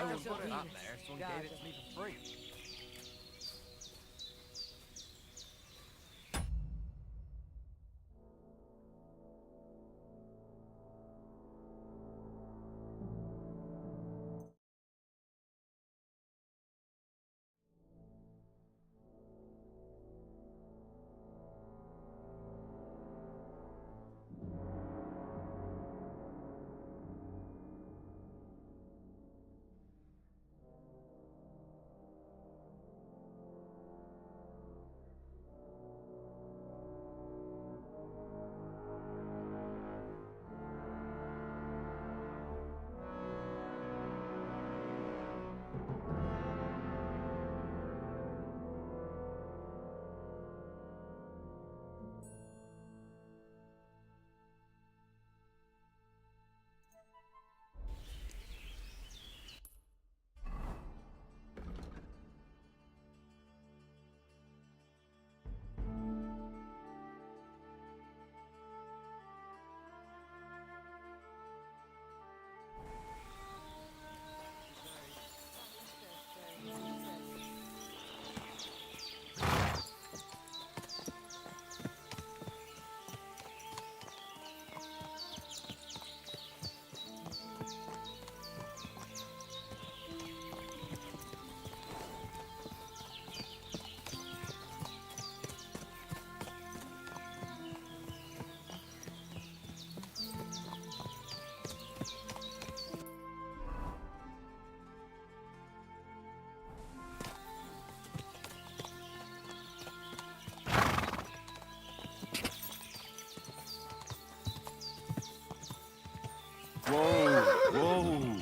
just put it up there, someone gave it to me for free. Whoa, whoa.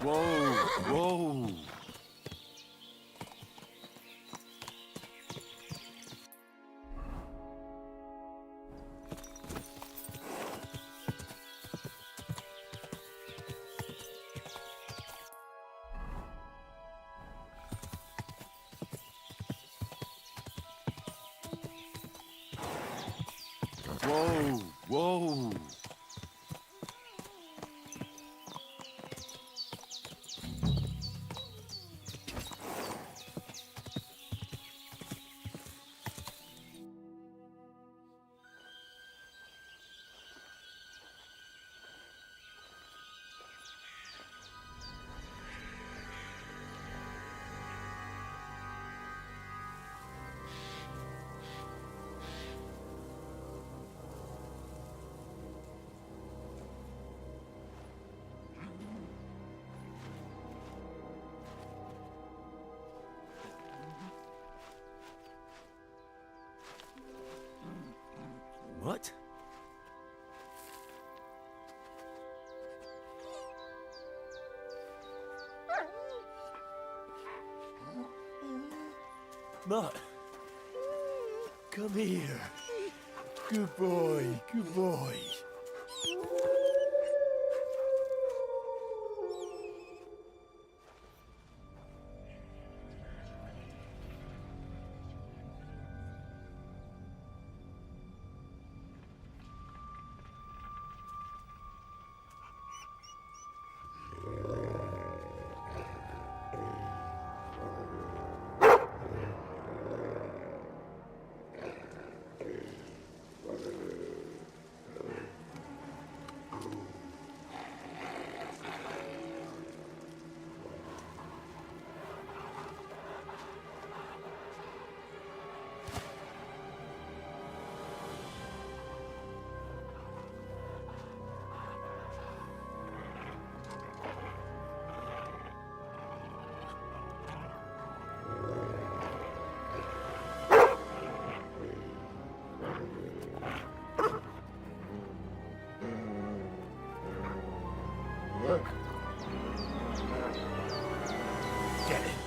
Whoa, whoa. Whoa, whoa. What? Mutt, come here. Good boy, good boy. Get it.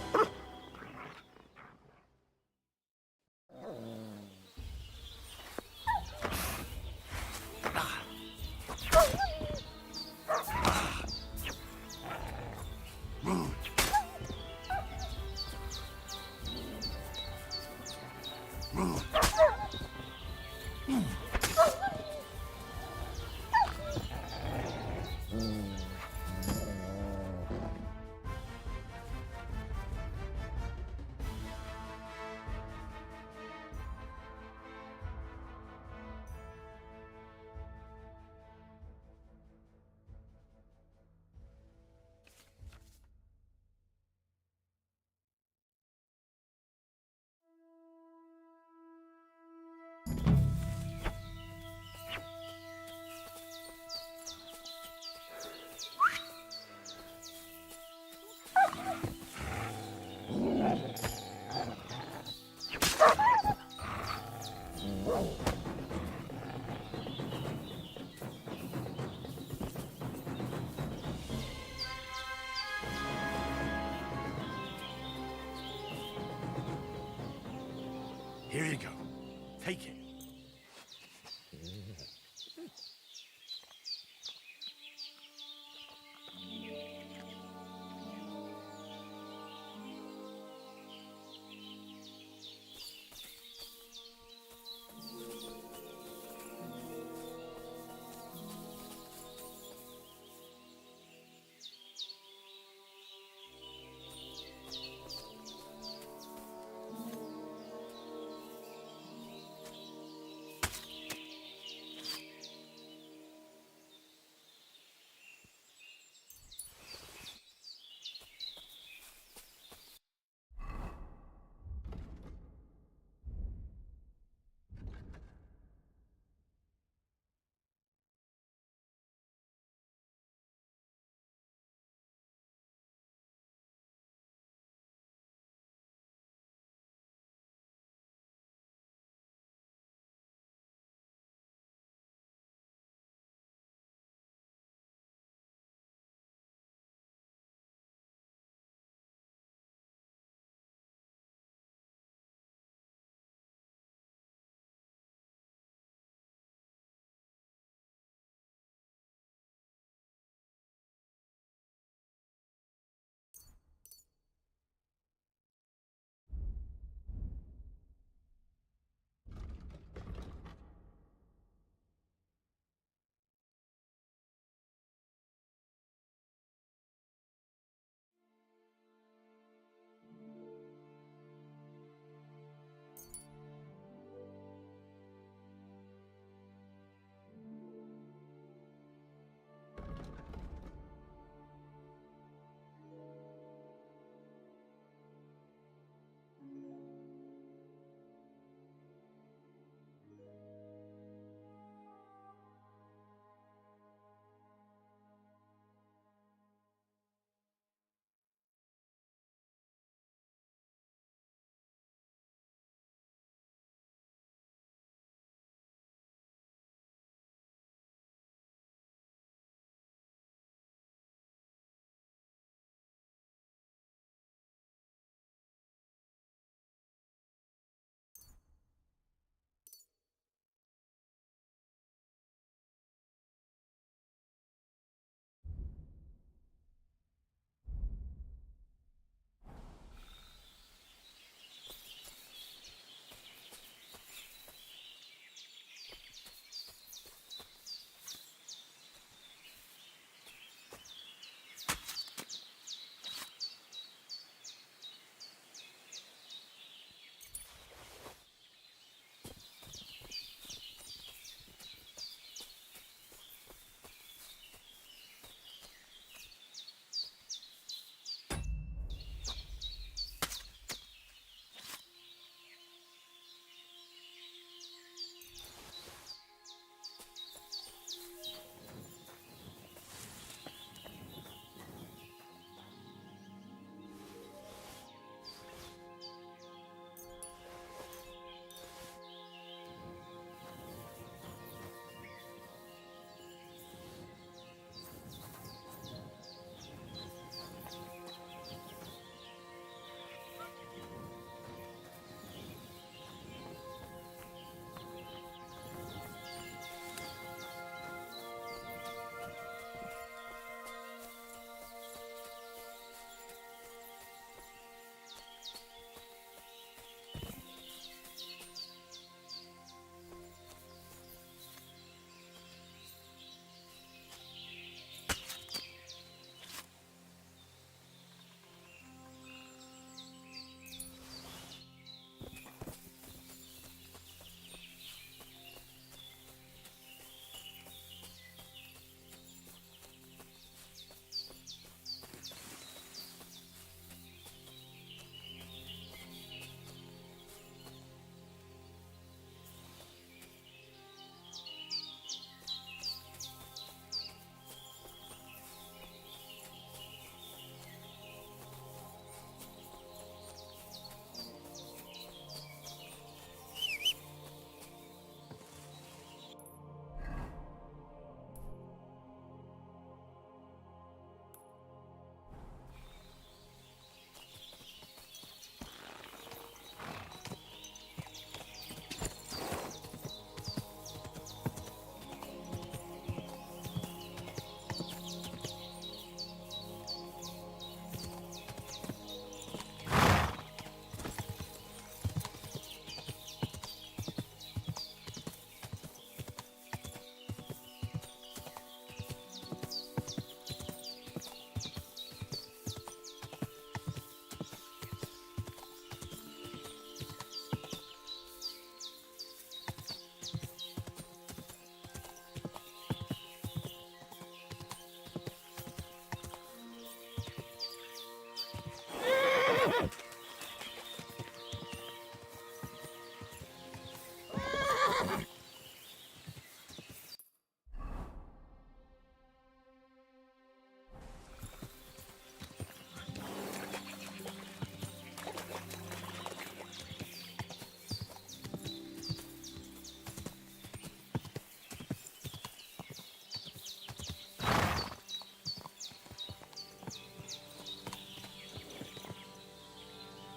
Here you go. Take it.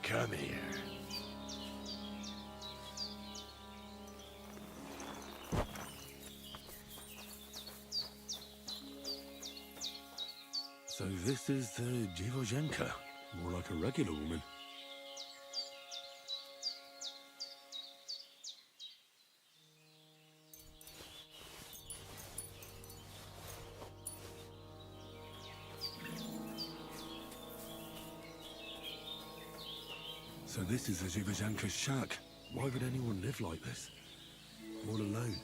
Come here. So this is the Dziwojenka. More like a regular woman. So this is the Dziwojenka's shack. Why would anyone live like this? All alone.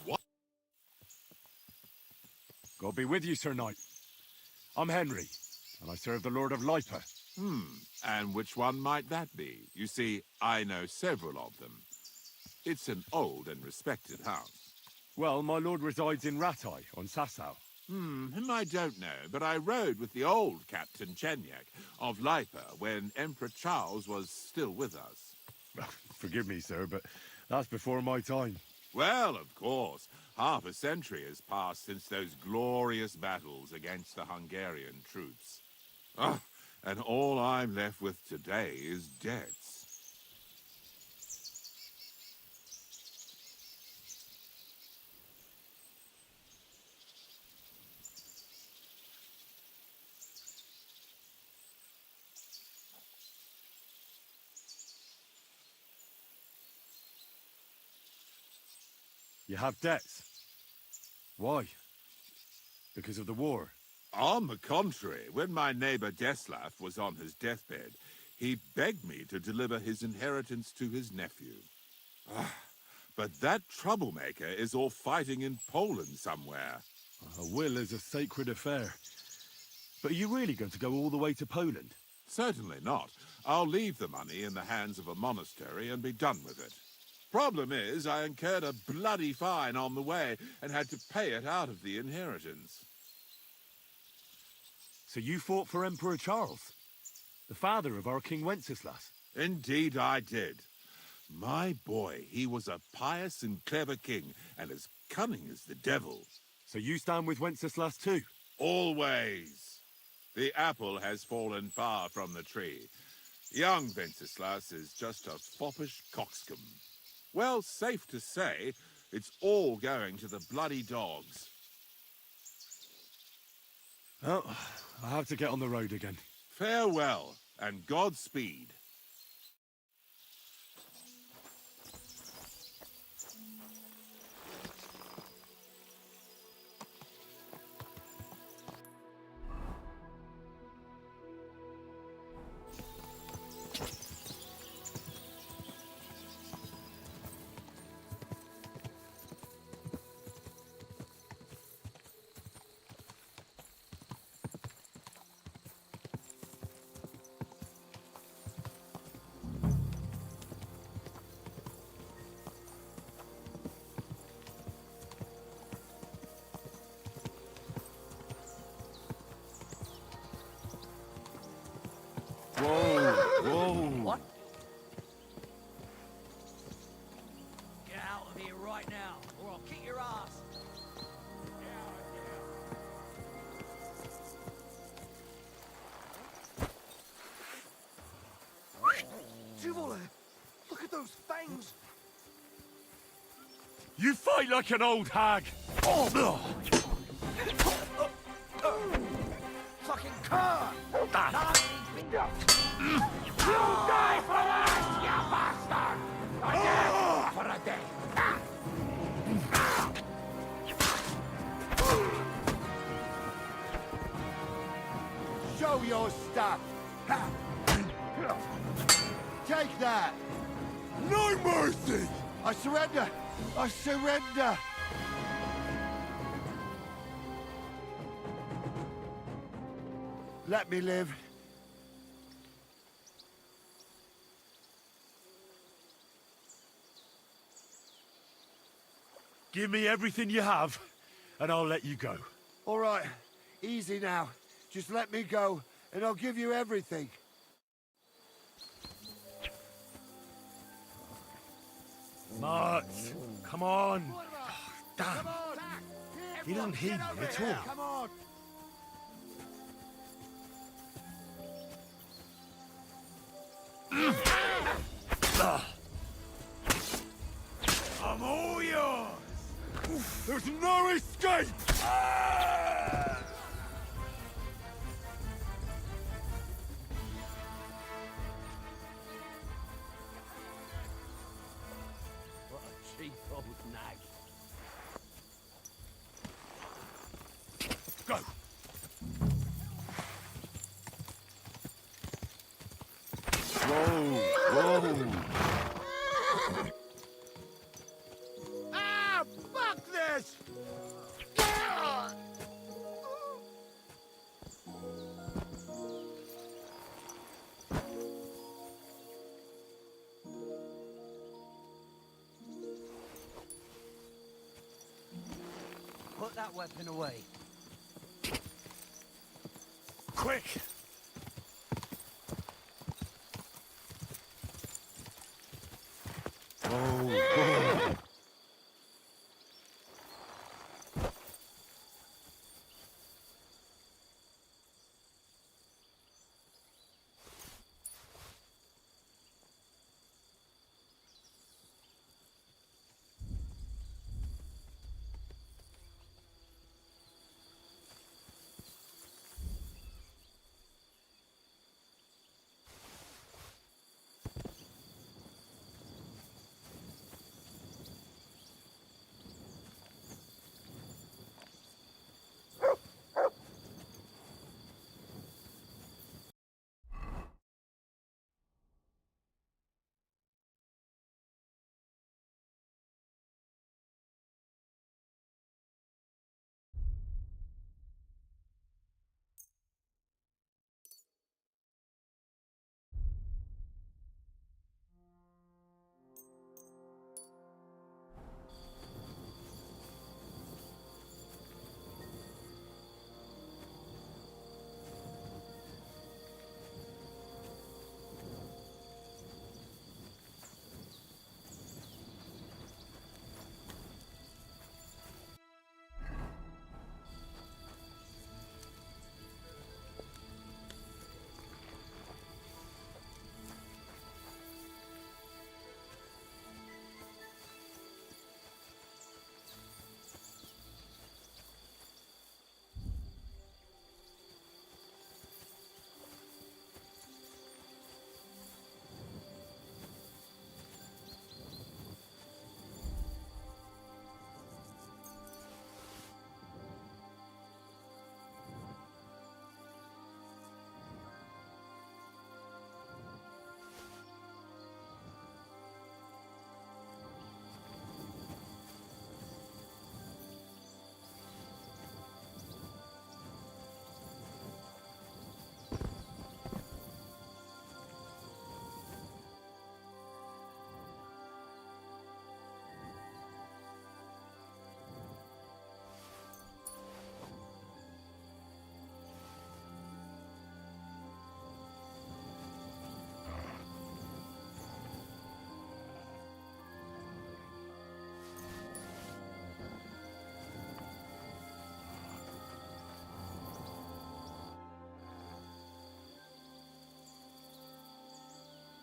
What? God be with you, Sir Knight. I'm Henry, and I serve the Lord of Lipa. And which one might that be? You see, I know several of them. It's an old and respected house. Well, my lord resides in Ratai, on Sasau. Him I don't know, but I rode with the old Captain Chenyak of Lipa when Emperor Charles was still with us. Forgive me, sir, but that's before my time. Well, of course, half a century has passed since those glorious battles against the Hungarian troops. And all I'm left with today is debts. You have debts. Why? Because of the war? On the contrary, when my neighbor Deslav was on his deathbed, he begged me to deliver his inheritance to his nephew. But that troublemaker is all fighting in Poland somewhere. A will is a sacred affair. But are you really going to go all the way to Poland? Certainly not. I'll leave the money in the hands of a monastery and be done with it. Problem is, I incurred a bloody fine on the way and had to pay it out of the inheritance. So you fought for Emperor Charles, the father of our King Wenceslas? Indeed I did. My boy, he was a pious and clever king, and as cunning as the devil. So you stand with Wenceslas too? Always. The apple has fallen far from the tree. Young Wenceslas is just a foppish coxcomb. Well, safe to say, it's all going to the bloody dogs. Oh, I have to get on the road again. Farewell, and Godspeed. Whoa, whoa. What? Get out of here right now, or I'll kick your ass. Duvole, look at those fangs. You fight like an old hag. Oh, Fucking car! Show your stuff! Take that! No mercy! I surrender! I surrender! Let me live. give me everything you have, and I'll let you go. All right, easy now. Just let me go, and I'll give you everything. Mart, come on. Damn, he doesn't heed me at all. Come on! I'm all yours. There's no escape. What a cheap old nag. Go. Whoa, whoa. Ah! Fuck this! Put that weapon away. Quick. Whoa, whoa.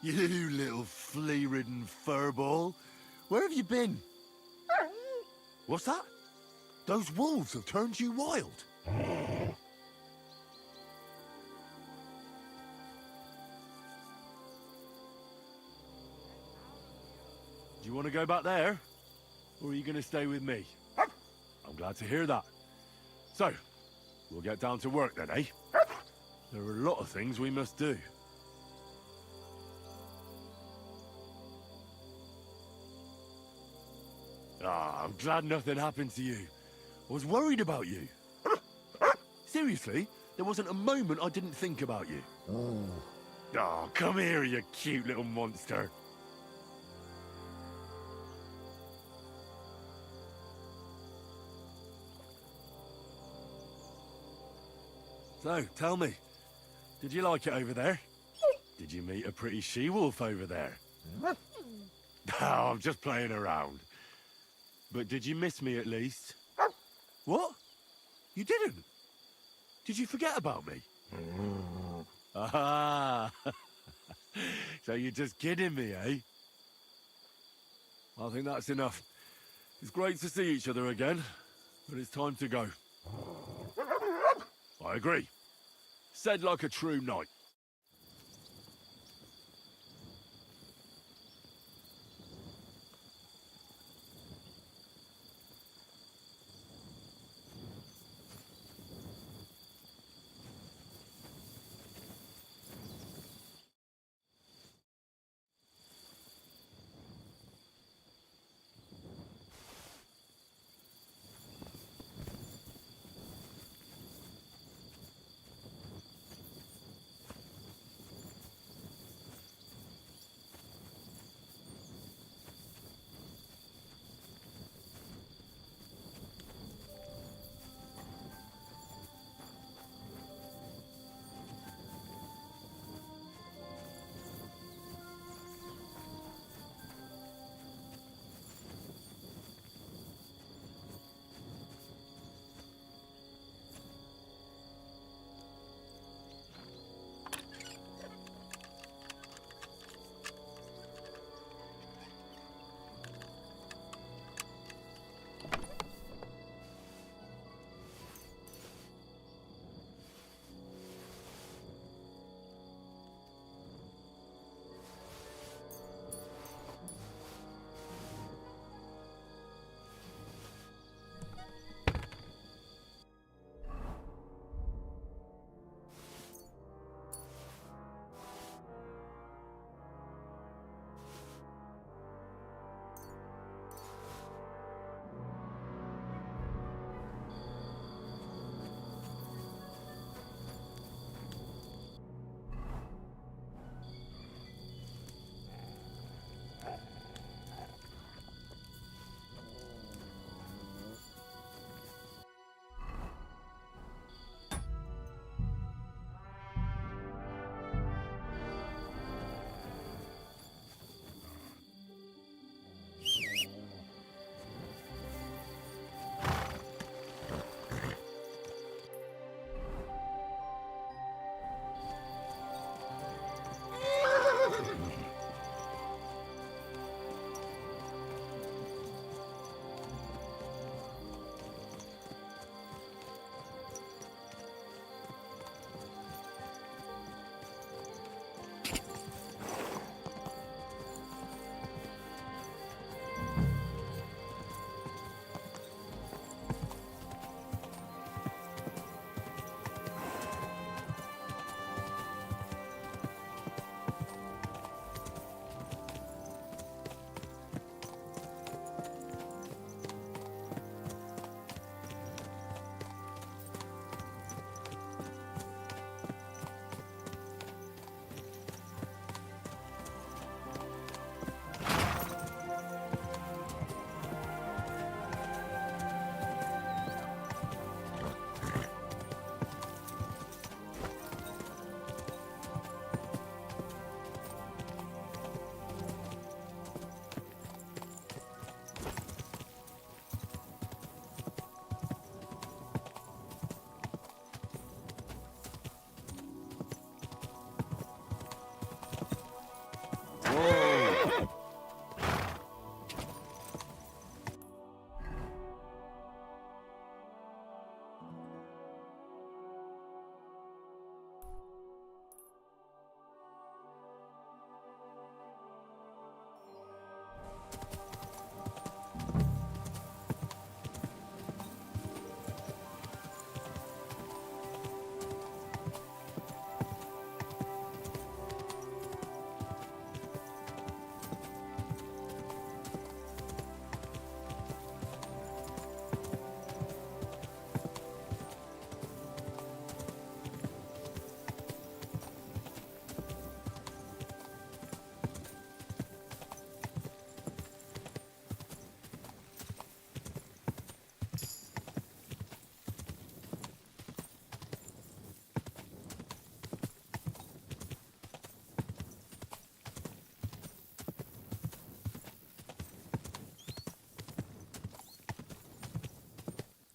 You little flea-ridden furball. Where have you been? What's that? Those wolves have turned you wild. Do you want to go back there? Or are you going to stay with me? I'm glad to hear that. So, we'll get down to work then, eh? There are a lot of things we must do. Ah, I'm glad nothing happened to you. I was worried about you. Seriously, there wasn't a moment I didn't think about you. Oh, come here, you cute little monster. So, tell me, did you like it over there? Did you meet a pretty she-wolf over there? Oh, I'm just playing around. But did you miss me at least? What? You didn't? Did you forget about me? Ah, so you're just kidding me, eh? I think that's enough. It's great to see each other again, but it's time to go. I agree. Said like a true knight.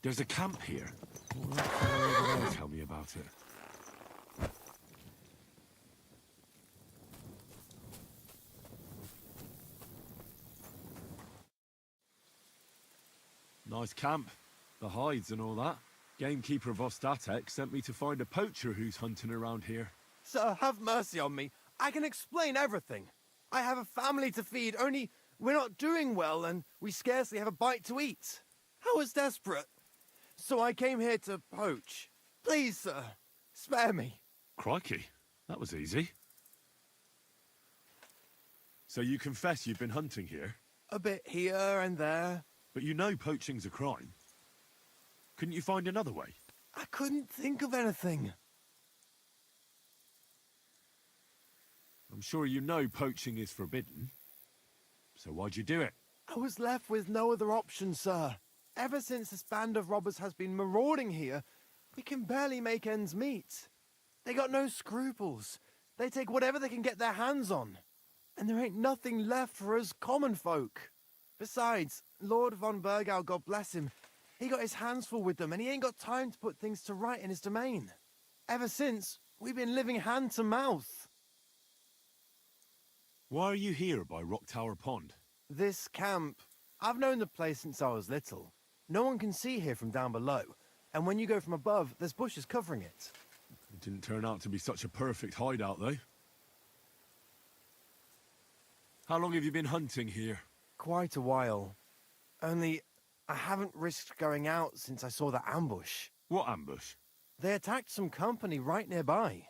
There's a camp here. What that fellow over there tell me about it? Nice camp. The hides and all that. Gamekeeper Vostatek sent me to find a poacher who's hunting around here. Sir, have mercy on me. I can explain everything. I have a family to feed, only we're not doing well and we scarcely have a bite to eat. I was desperate. So I came here to poach. Please, sir, spare me. Crikey, that was easy. So you confess you've been hunting here? A bit here and there. But you know poaching's a crime. Couldn't you find another way? I couldn't think of anything. I'm sure you know poaching is forbidden. So why'd you do it? I was left with no other option, sir. Ever since this band of robbers has been marauding here, we can barely make ends meet. They got no scruples. They take whatever they can get their hands on. And there ain't nothing left for us common folk. Besides, Lord von Burgau, God bless him, he got his hands full with them and he ain't got time to put things to right in his domain. Ever since, we've been living hand to mouth. Why are you here by Rock Tower Pond? This camp, I've known the place since I was little. No one can see here from down below, and when you go from above, there's bushes covering it. It didn't turn out to be such a perfect hideout, though. How long have you been hunting here? Quite a while. Only, I haven't risked going out since I saw that ambush. What ambush? They attacked some company right nearby.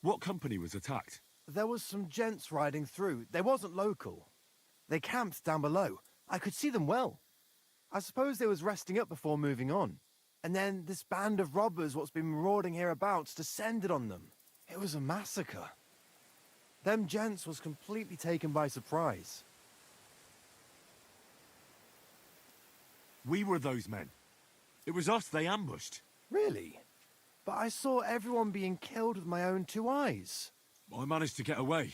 What company was attacked? There was some gents riding through. They wasn't local. They camped down below. I could see them well. I suppose they was resting up before moving on. And then this band of robbers what's been marauding hereabouts descended on them. It was a massacre. Them gents was completely taken by surprise. We were those men. It was us they ambushed. Really? But I saw everyone being killed with my own two eyes. I managed to get away,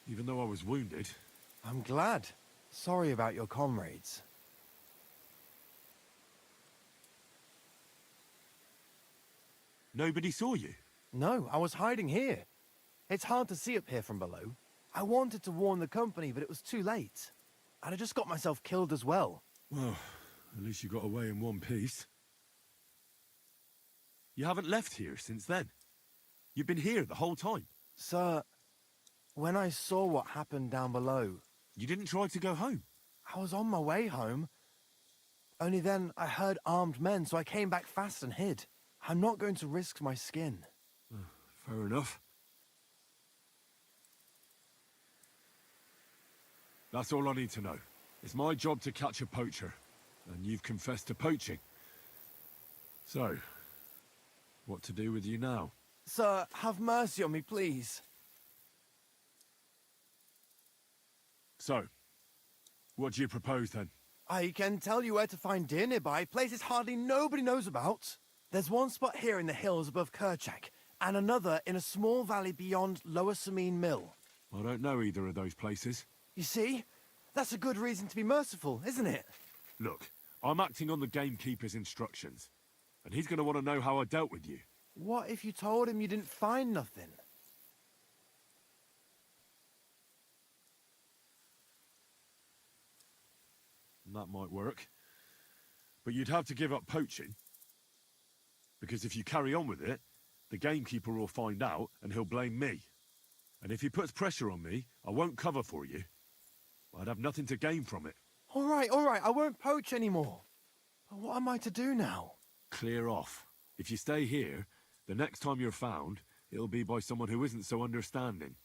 even though I was wounded. I'm glad. Sorry about your comrades. Nobody saw you? No, I was hiding here. It's hard to see up here from below. I wanted to warn the company, but it was too late. I'd have just got myself killed as well. Well, at least you got away in one piece. You haven't left here since then. You've been here the whole time. Sir, when I saw what happened down below... You didn't try to go home? I was on my way home. Only then I heard armed men, so I came back fast and hid. I'm not going to risk my skin. Fair enough. That's all I need to know. It's my job to catch a poacher, and you've confessed to poaching. So, what to do with you now? Sir, have mercy on me, please. So, what do you propose then? I can tell you where to find deer nearby, places hardly nobody knows about. There's one spot here in the hills above Kerchak, and another in a small valley beyond Lower Samine Mill. I don't know either of those places. You see? That's a good reason to be merciful, isn't it? Look, I'm acting on the gamekeeper's instructions, and he's going to want to know how I dealt with you. What if you told him you didn't find nothing? That might work. But you'd have to give up poaching. Because if you carry on with it, the gamekeeper will find out and he'll blame me. And if he puts pressure on me, I won't cover for you. I'd have nothing to gain from it. All right, I won't poach anymore. But what am I to do now? Clear off. If you stay here, the next time you're found, it'll be by someone who isn't so understanding.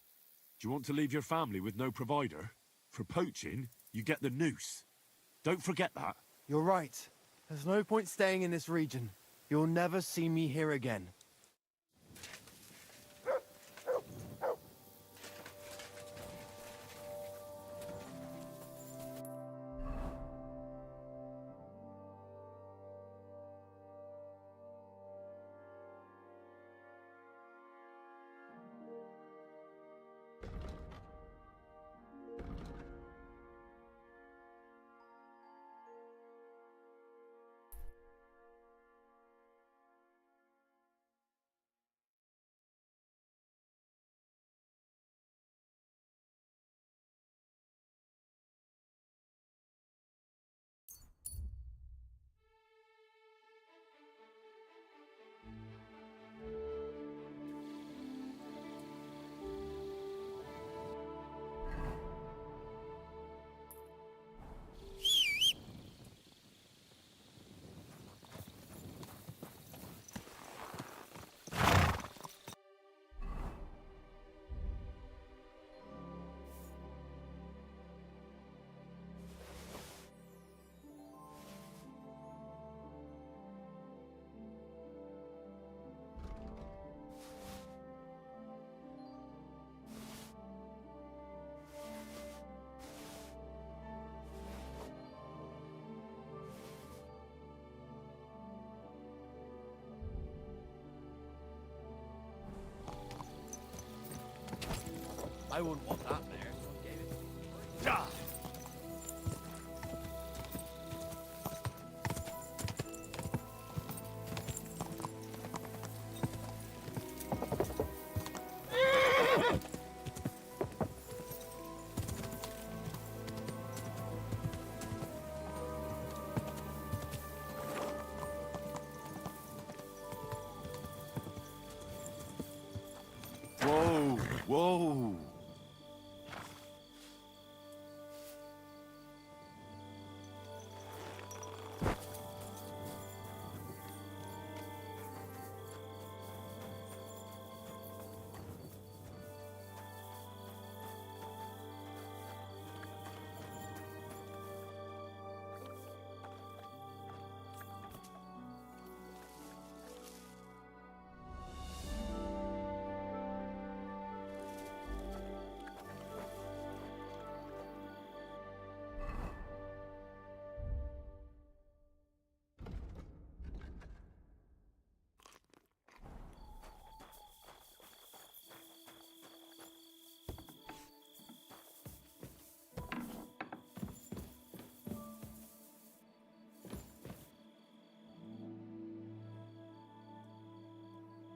Do you want to leave your family with no provider? For poaching, you get the noose. Don't forget that. You're right. There's no point staying in this region. You'll never see me here again. I wouldn't want that there, so I gave it. Die! Whoa, whoa.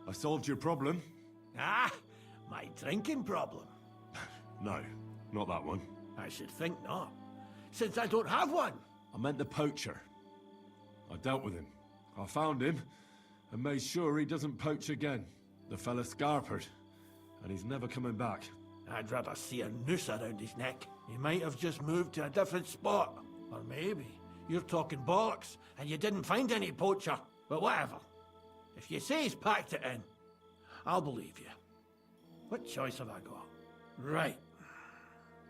I solved your problem. Ah, my drinking problem. No, not that one. I should think not, since I don't have one. I meant the poacher. I dealt with him. I found him and made sure he doesn't poach again. The fella scarpered, and he's never coming back. I'd rather see a noose around his neck. He might have just moved to a different spot. Or maybe you're talking bollocks and you didn't find any poacher. But whatever. If you say he's packed it in, I'll believe you. What choice have I got? Right.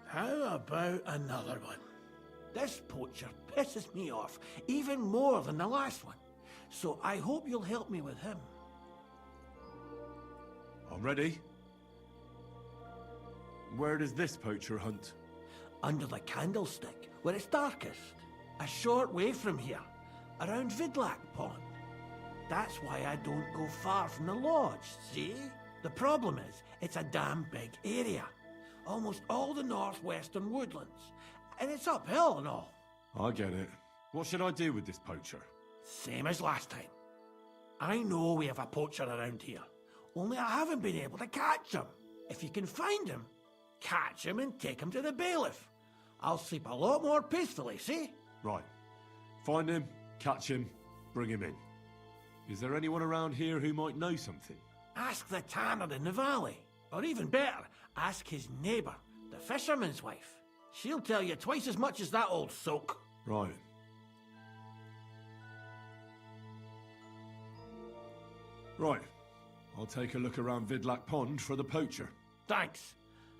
How about another one? This poacher pisses me off even more than the last one. So I hope you'll help me with him. I'm ready. Where does this poacher hunt? Under the candlestick, where it's darkest. A short way from here, around Vidlac Pond. That's why I don't go far from the lodge, see? The problem is, it's a damn big area. Almost all the northwestern woodlands. And it's uphill and all. I get it. What should I do with this poacher? Same as last time. I know we have a poacher around here. Only I haven't been able to catch him. If you can find him, catch him and take him to the bailiff. I'll sleep a lot more peacefully, see? Right. Find him, catch him, bring him in. Is there anyone around here who might know something? Ask the tanner in the valley. Or even better, ask his neighbour, the fisherman's wife. She'll tell you twice as much as that old soak. Right. Right. I'll take a look around Vidlac Pond for the poacher. Thanks,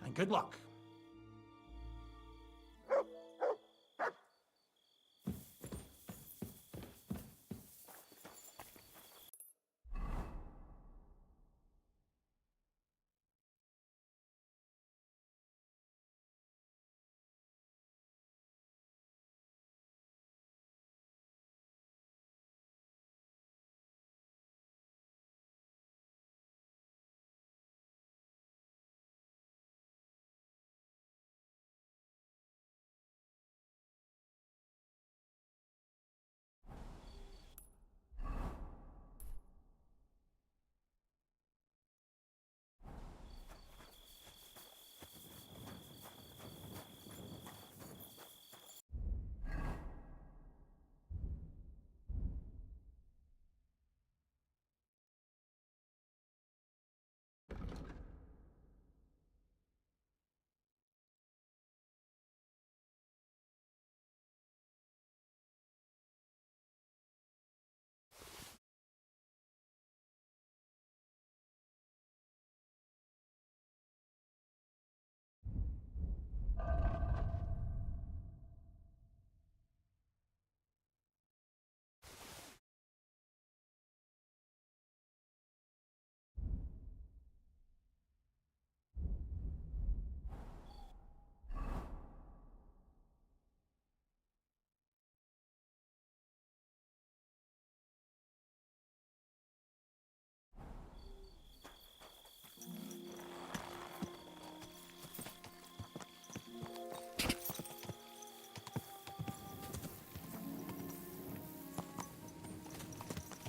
and good luck.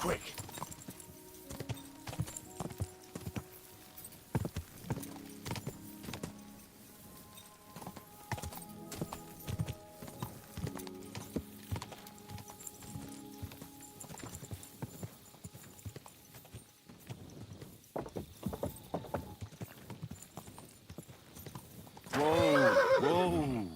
quick. Whoa, whoa.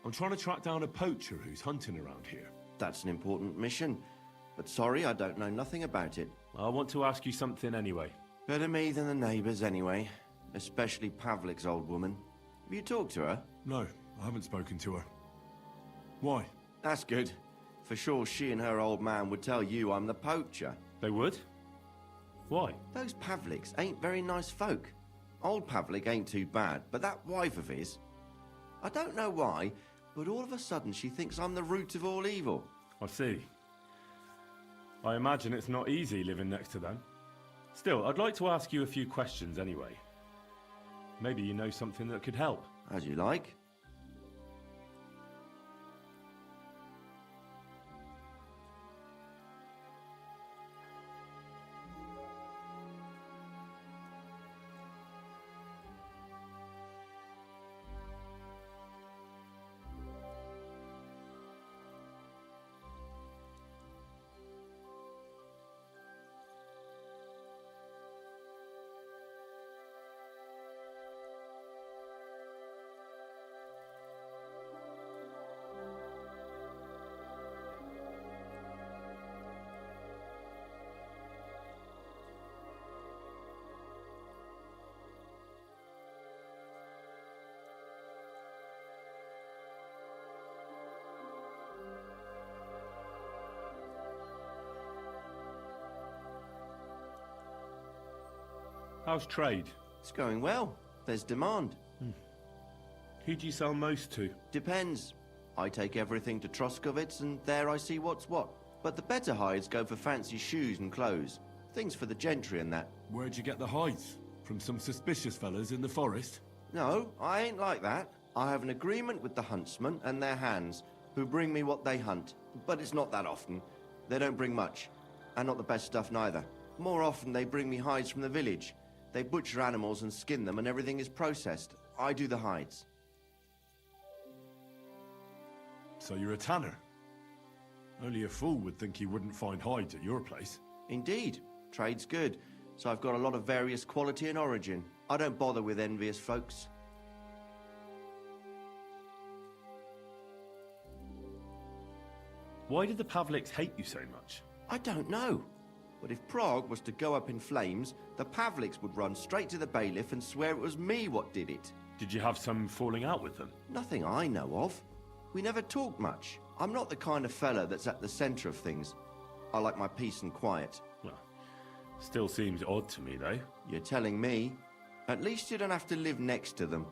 I'm trying to track down a poacher who's hunting around here. That's an important mission. But sorry, I don't know nothing about it. I want to ask you something anyway. Better me than the neighbours anyway. Especially Pavlik's old woman. Have you talked to her? No, I haven't spoken to her. Why? That's good. For sure she and her old man would tell you I'm the poacher. They would? Why? Those Pavliks ain't very nice folk. Old Pavlik ain't too bad, but that wife of his... I don't know why, but all of a sudden she thinks I'm the root of all evil. I see. I imagine it's not easy living next to them. Still, I'd like to ask you a few questions anyway. Maybe you know something that could help. As you like. How's trade? It's going well. There's demand. Who do you sell most to? Depends. I take everything to Troskovitz and there I see what's what. But the better hides go for fancy shoes and clothes. Things for the gentry and that. Where'd you get the hides? From some suspicious fellas in the forest? No, I ain't like that. I have an agreement with the huntsmen and their hands, who bring me what they hunt. But it's not that often. They don't bring much. And not the best stuff neither. More often they bring me hides from the village. They butcher animals and skin them and everything is processed. I do the hides. So you're a tanner? Only a fool would think you wouldn't find hides at your place. Indeed, trade's good, so I've got a lot of various quality and origin. I don't bother with envious folks. Why did the Pavliks hate you so much? I don't know. But if Prague was to go up in flames, the Pavliks would run straight to the bailiff and swear it was me what did it. Did you have some falling out with them? Nothing I know of. We never talked much. I'm not the kind of fella that's at the centre of things. I like my peace and quiet. Well, still seems odd to me, though. You're telling me? At least you don't have to live next to them.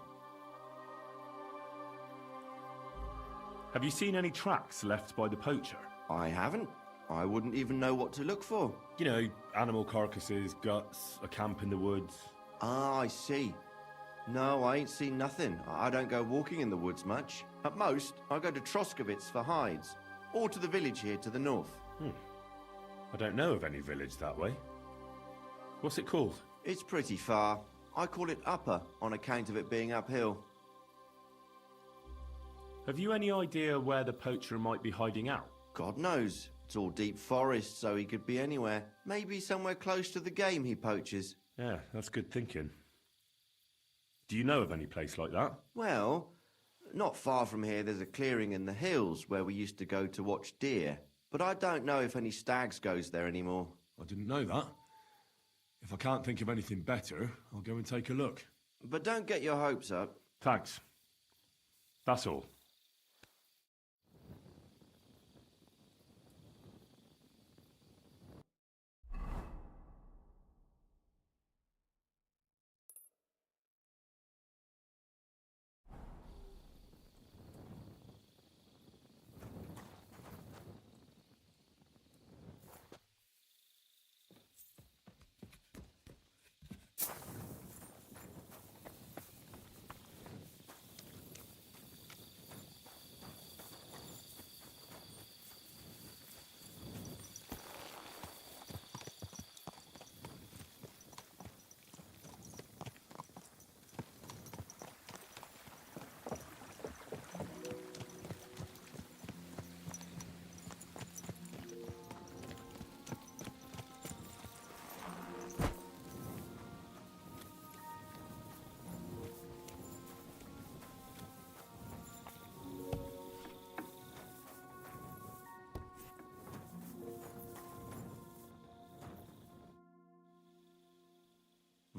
Have you seen any tracks left by the poacher? I haven't. I wouldn't even know what to look for. You know, animal carcasses, guts, a camp in the woods. Ah, I see. No, I ain't seen nothing. I don't go walking in the woods much. At most, I go to Troskowitz for hides. Or to the village here to the north. I don't know of any village that way. What's it called? It's pretty far. I call it Upper on account of it being uphill. Have you any idea where the poacher might be hiding out? God knows. It's all deep forest, so he could be anywhere. Maybe somewhere close to the game he poaches. Yeah, that's good thinking. Do you know of any place like that? Well, not far from here there's a clearing in the hills where we used to go to watch deer. But I don't know if any stags goes there anymore. I didn't know that. If I can't think of anything better, I'll go and take a look. But don't get your hopes up. Thanks. That's all.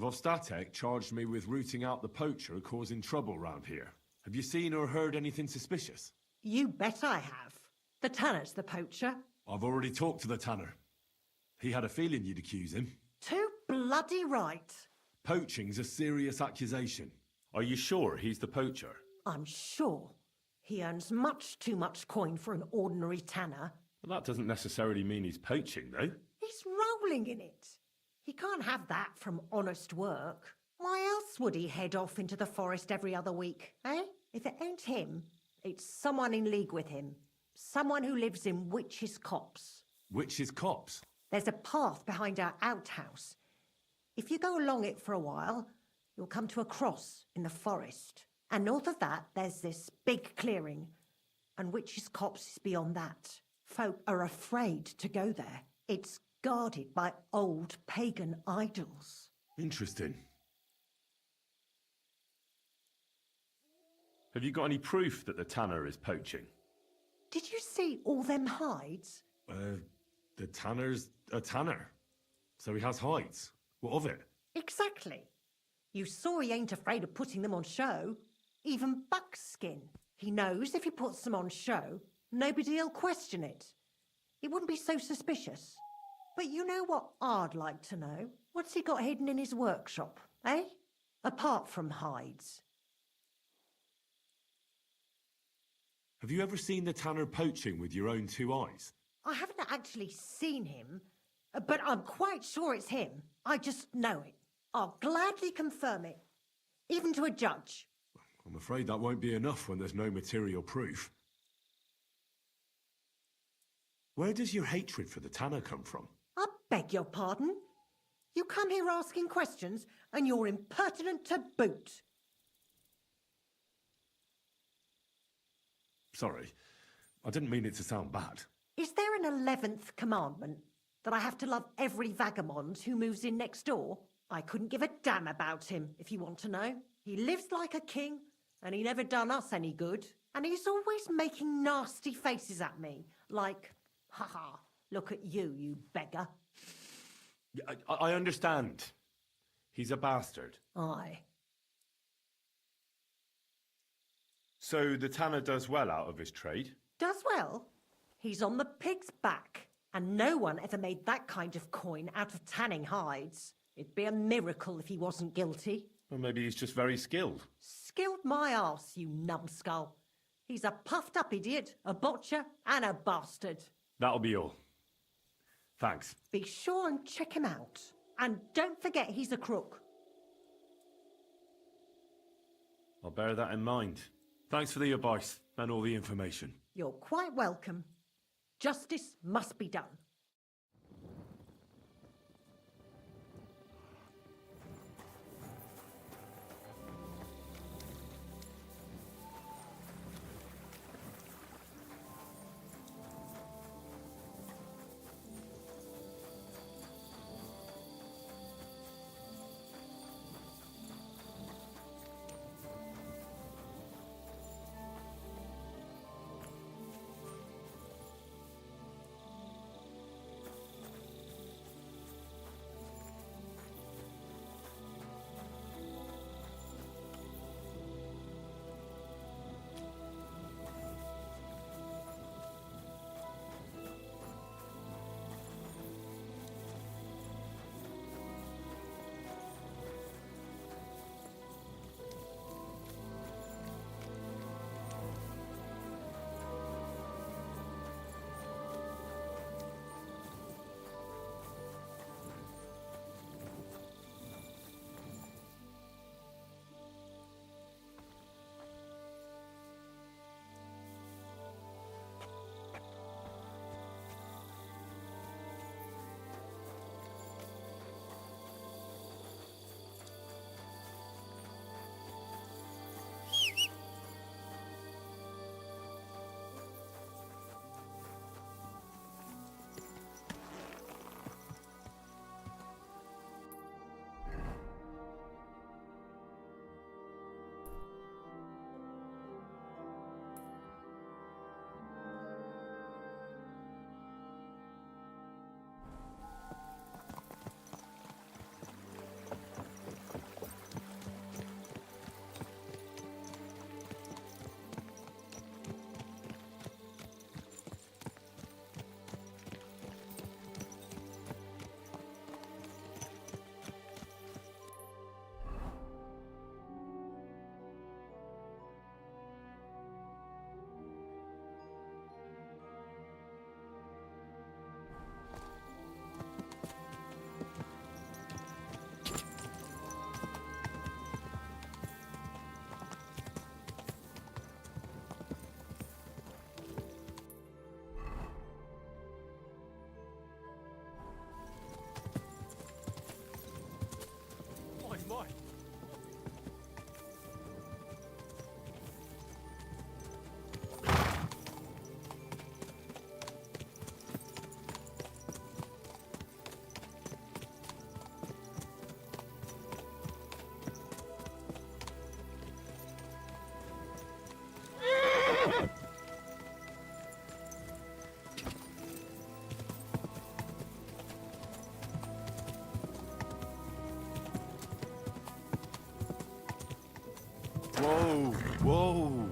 Vostatek charged me with rooting out the poacher causing trouble round here. Have you seen or heard anything suspicious? You bet I have. The tanner's the poacher. I've already talked to the tanner. He had a feeling you'd accuse him. Too bloody right. Poaching's a serious accusation. Are you sure he's the poacher? I'm sure. He earns much too much coin for an ordinary tanner. Well, that doesn't necessarily mean he's poaching, though. He's rolling in it. He can't have that from honest work. Why else would he head off into the forest every other week, eh? If it ain't him, it's someone in league with him. Someone who lives in Witch's Copse. Witch's Copse? There's a path behind our outhouse. If you go along it for a while, you'll come to a cross in the forest. And north of that, there's this big clearing. And Witch's Copse is beyond that. Folk are afraid to go there. It's guarded by old pagan idols. Interesting. Have you got any proof that the tanner is poaching? Did you see all them hides? The tanner's a tanner. So he has hides. What of it? Exactly. You saw he ain't afraid of putting them on show. Even buckskin. He knows if he puts them on show, nobody'll question it. It wouldn't be so suspicious. But you know what I'd like to know? What's he got hidden in his workshop, eh? Apart from hides. Have you ever seen the tanner poaching with your own two eyes? I haven't actually seen him, but I'm quite sure it's him. I just know it. I'll gladly confirm it, even to a judge. I'm afraid that won't be enough when there's no material proof. Where does your hatred for the tanner come from? I beg your pardon? You come here asking questions, and you're impertinent to boot. Sorry. I didn't mean it to sound bad. Is there an 11th commandment? That I have to love every vagabond who moves in next door? I couldn't give a damn about him, if you want to know. He lives like a king, and he never done us any good. And he's always making nasty faces at me, like, ha, look at you, you beggar. Yeah, I understand. He's a bastard. Aye. So the tanner does well out of his trade? Does well. He's on the pig's back, and no one ever made that kind of coin out of tanning hides. It'd be a miracle if he wasn't guilty. Or maybe he's just very skilled. Skilled my arse, you numbskull. He's a puffed-up idiot, a botcher, and a bastard. That'll be all. Thanks. Be sure and check him out. And don't forget he's a crook. I'll bear that in mind. Thanks for the advice and all the information. You're quite welcome. Justice must be done. Whoa, whoa.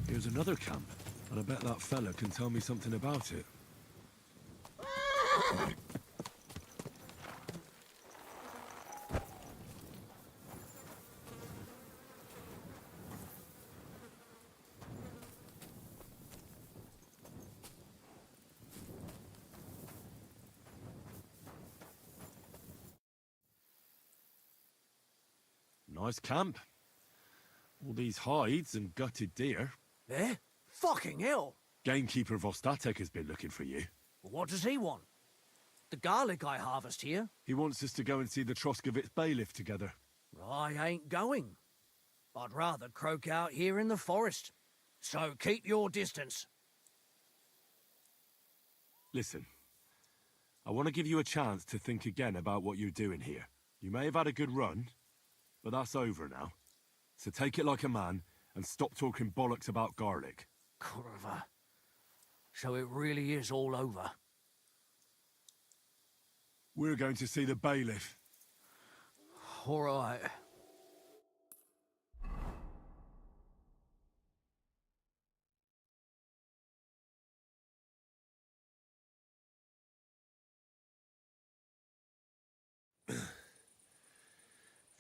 Here's another camp, and I bet that fella can tell me something about it. Nice camp. All these hides and gutted deer. Eh? Fucking hell! Gamekeeper Vostatek has been looking for you. What does he want? The garlic I harvest here? He wants us to go and see the Troskovitz bailiff together. I ain't going. I'd rather croak out here in the forest. So keep your distance. Listen, I want to give you a chance to think again about what you're doing here. You may have had a good run, but that's over now. So take it like a man and stop talking bollocks about garlic. Kurva. So it really is all over. We're going to see the bailiff. All right.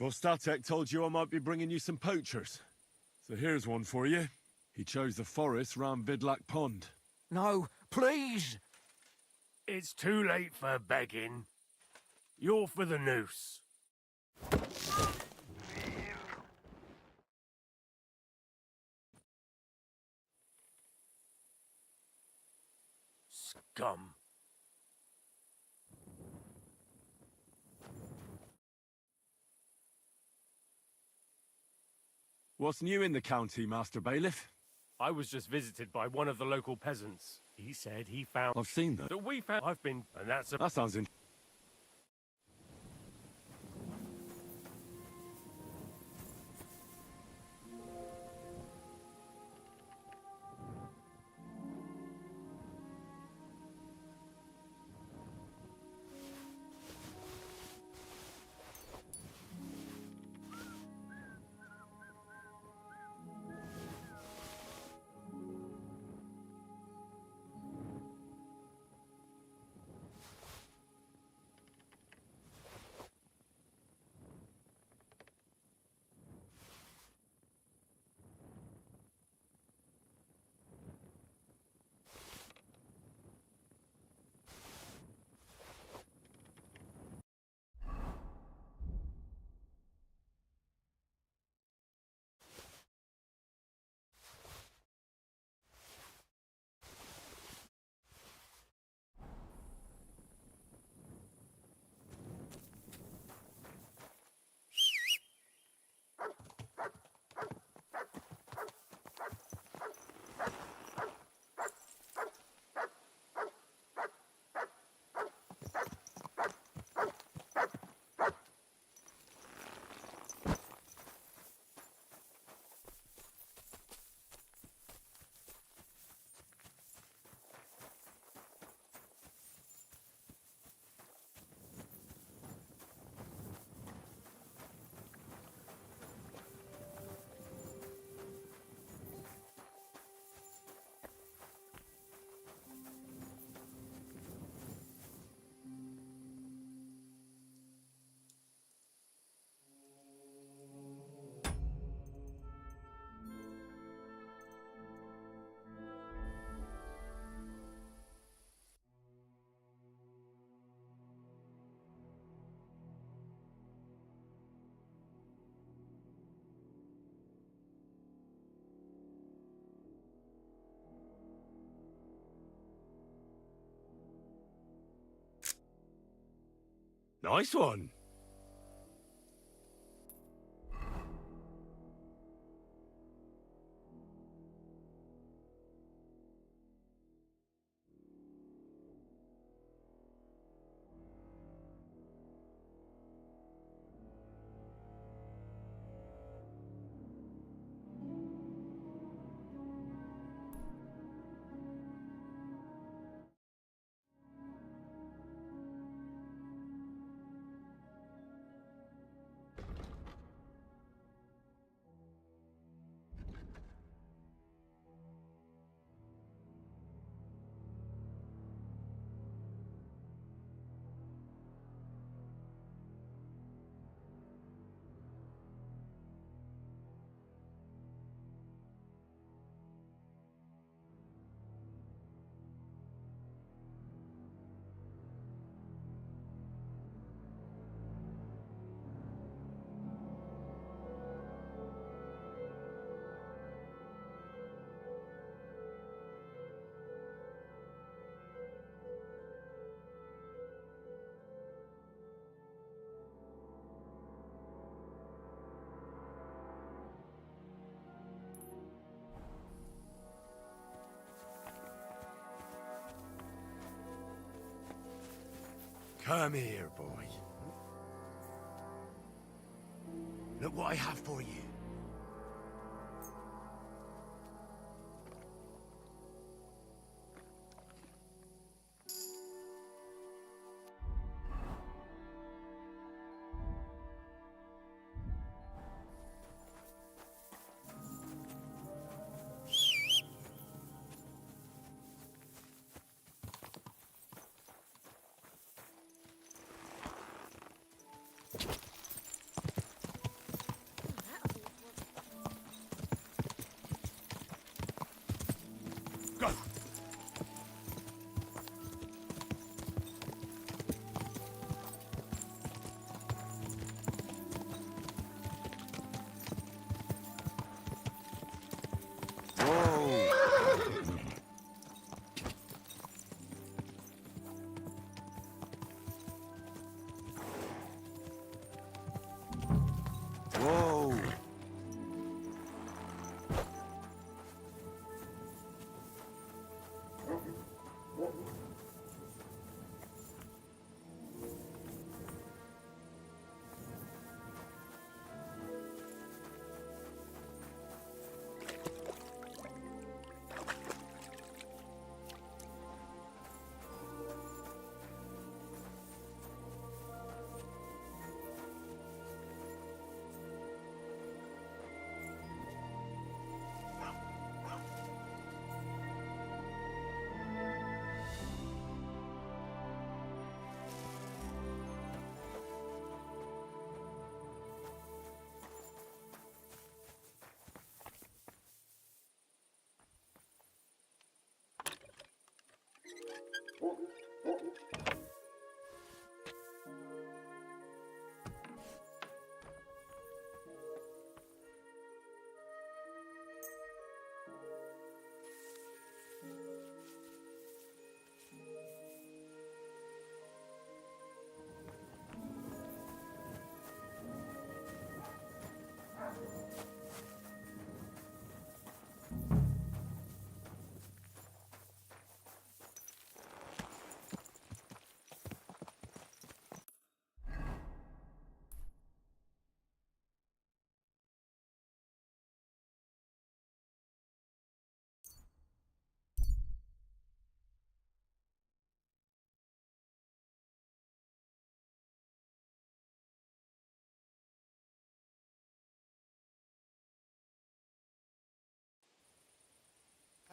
Vostatek told you I might be bringing you some poachers. So here's one for you. He chose the forest round Vidlak Pond. No, please! It's too late for begging. You're for the noose. Scum. What's new in the county, Master Bailiff? I was just visited by one of the local peasants. He said he found... I've seen that. That we found... I've been... And that's a... That sounds interesting. Nice one. Come here, boy. Look what I have for you. Go! Whoa!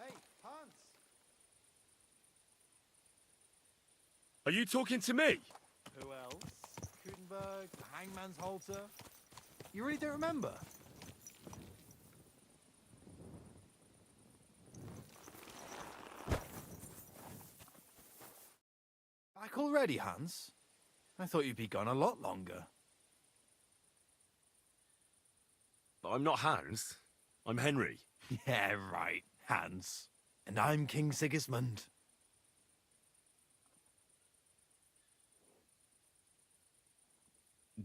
Hey, Hans! Are you talking to me? Who else? Gutenberg, the Hangman's Halter. You really don't remember? Back already, Hans? I thought you'd be gone a lot longer. I'm not Hans. I'm Henry. Yeah, right, Hans. And I'm King Sigismund.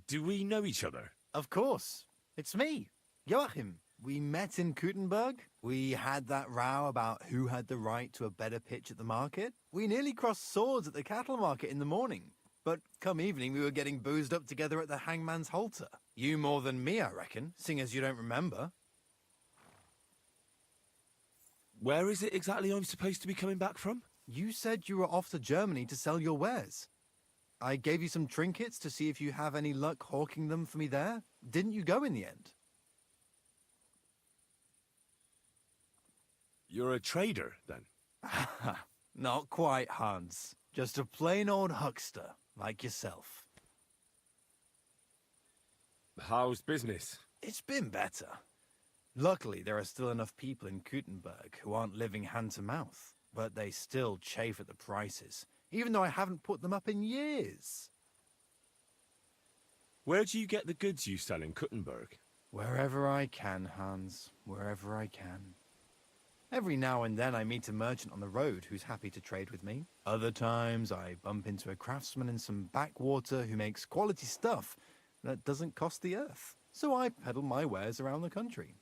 Do we know each other? Of course. It's me, Joachim. We met in Gutenberg. We had that row about who had the right to a better pitch at the market. We nearly crossed swords at the cattle market in the morning. But come evening, we were getting boozed up together at the Hangman's Halter. You more than me, I reckon, seeing as you don't remember. Where is it exactly I'm supposed to be coming back from? You said you were off to Germany to sell your wares. I gave you some trinkets to see if you have any luck hawking them for me there. Didn't you go in the end? You're a trader, then? Not quite, Hans. Just a plain old huckster, like yourself. How's business? It's been better. Luckily, there are still enough people in Gutenberg who aren't living hand to mouth, but they still chafe at the prices, even though I haven't put them up in years. Where do you get the goods you sell in Gutenberg? Wherever I can, Hans. Wherever I can. Every now and then I meet a merchant on the road who's happy to trade with me. Other times I bump into a craftsman in some backwater who makes quality stuff that doesn't cost the earth. So I peddle my wares around the country.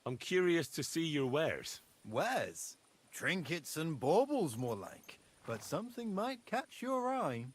I'm curious to see your wares. Wares? Trinkets and baubles, more like. but something might catch your eye.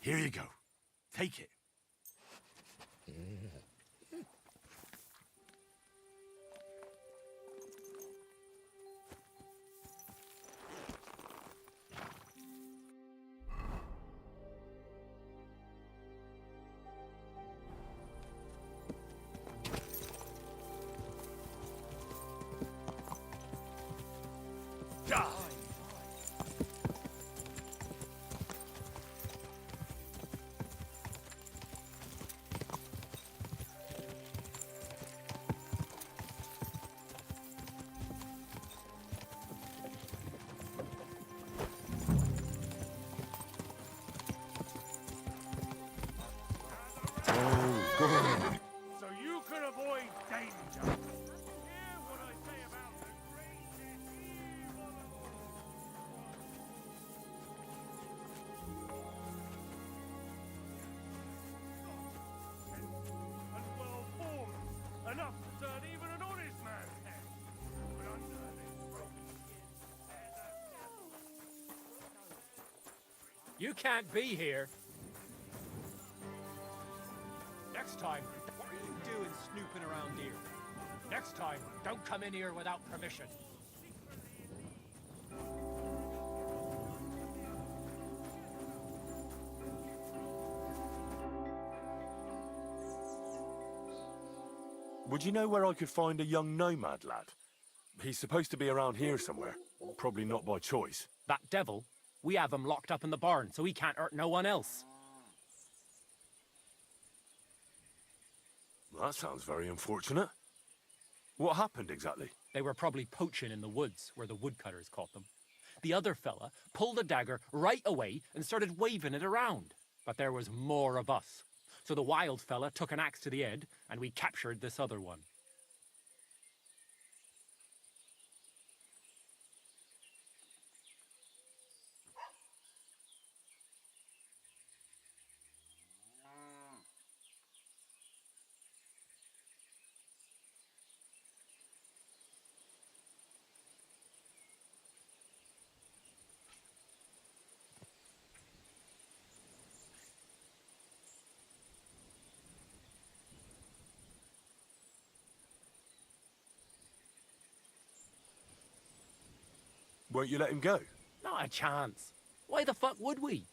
Here you go. Take it. So you can avoid danger. Hear what I say about the greatest evil of all. And well formed, enough to turn even an honest man's head. But under this broken skin, there's a You can't be here. Next time, what are you doing snooping around here? Next time, don't come in here without permission. Would you know where I could find a young nomad lad? He's supposed to be around here somewhere. Probably not by choice. That devil, we have him locked up in the barn so he can't hurt no one else. That sounds very unfortunate. What happened exactly? They were probably poaching in the woods where the woodcutters caught them. The other fella pulled a dagger right away and started waving it around. But there was more of us. So the wild fella took an axe to the head and we captured this other one. Won't you let him go? Not a chance. Why the fuck would we?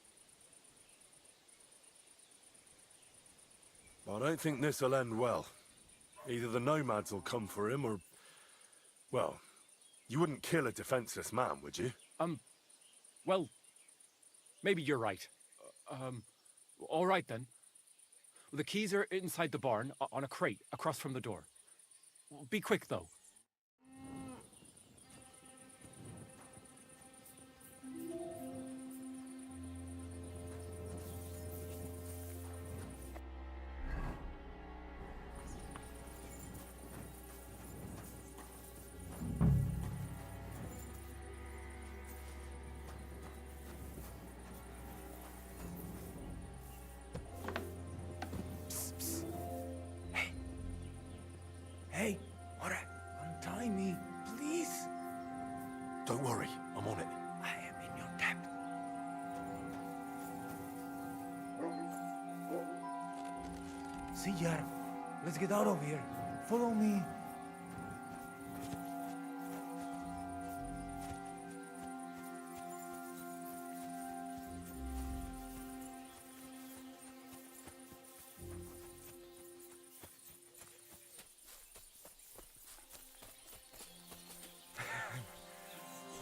I don't think this'll end well. Either the nomads will come for him or... Well, you wouldn't kill a defenseless man, would you? Well, maybe you're right. All right then. The keys are inside the barn on a crate across from the door. Be quick though. Don't worry, I'm on it. I am in your debt. See, Yarm, let's get out of here. Follow me.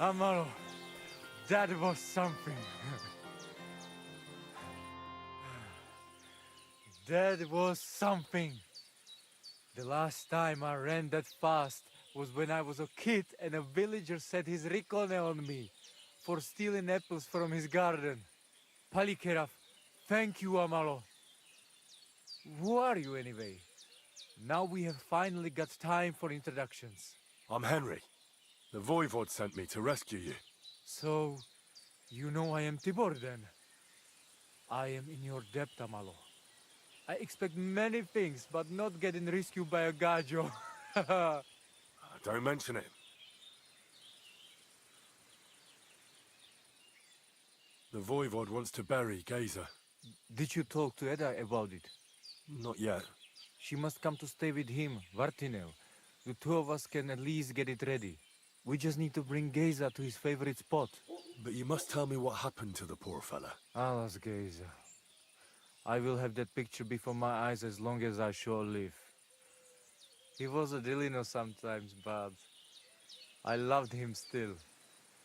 Amaro, that was something. That was something. The last time I ran that fast was when I was a kid and a villager set his ricone on me for stealing apples from his garden. Palikeraf, thank you, Amalo. Who are you anyway? Now we have finally got time for introductions. I'm Henry. The Voivod sent me to rescue you. So, you know I am Tibor then? I am in your debt, Amalo. I expect many things, but not getting rescued by a gajo. Don't mention it. The Voivod wants to bury Geza. Did you talk to Edda about it? Not yet. She must come to stay with him, Vartinel. The two of us can at least get it ready. We just need to bring Geza to his favorite spot. But you must tell me what happened to the poor fella. Alas, Geza. I will have that picture before my eyes as long as I shall live. He was a Delino sometimes, but I loved him still.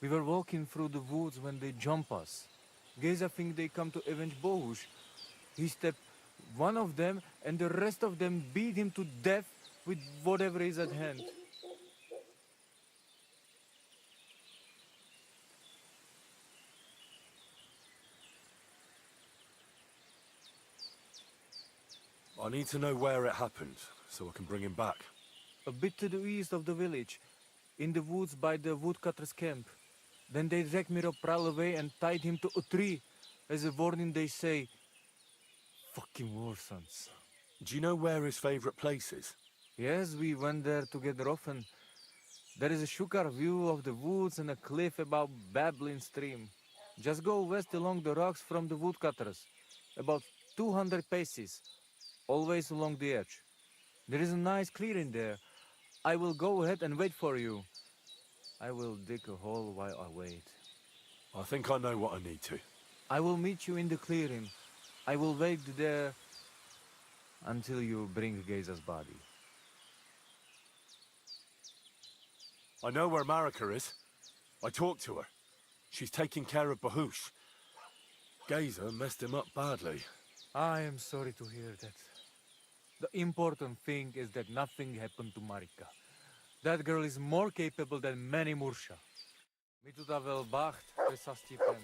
We were walking through the woods when they jump us. Geza think they come to avenge Bohush. He stepped one of them, and the rest of them beat him to death with whatever is at hand. I need to know where it happened, so I can bring him back. A bit to the east of the village, in the woods by the woodcutter's camp. Then they dragged Miropral away and tied him to a tree. As a warning, they say, fucking war sons. Do you know where his favorite place is? Yes, we went there together often. There is a shukar view of the woods and a cliff above babbling stream. Just go west along the rocks from the woodcutters, about 200 paces, always along the edge. There is a nice clearing there. I will go ahead and wait for you. I will dig a hole while I wait. I think I know what I need to. I will meet you in the clearing. I will wait there until you bring Geza's body. I know where Marika is. I talked to her. She's taking care of Bahush. Geza messed him up badly. I am sorry to hear that. The important thing is that nothing happened to Marika. That girl is more capable than many Mursha. Mi tu da vel bacht, pesasti pen.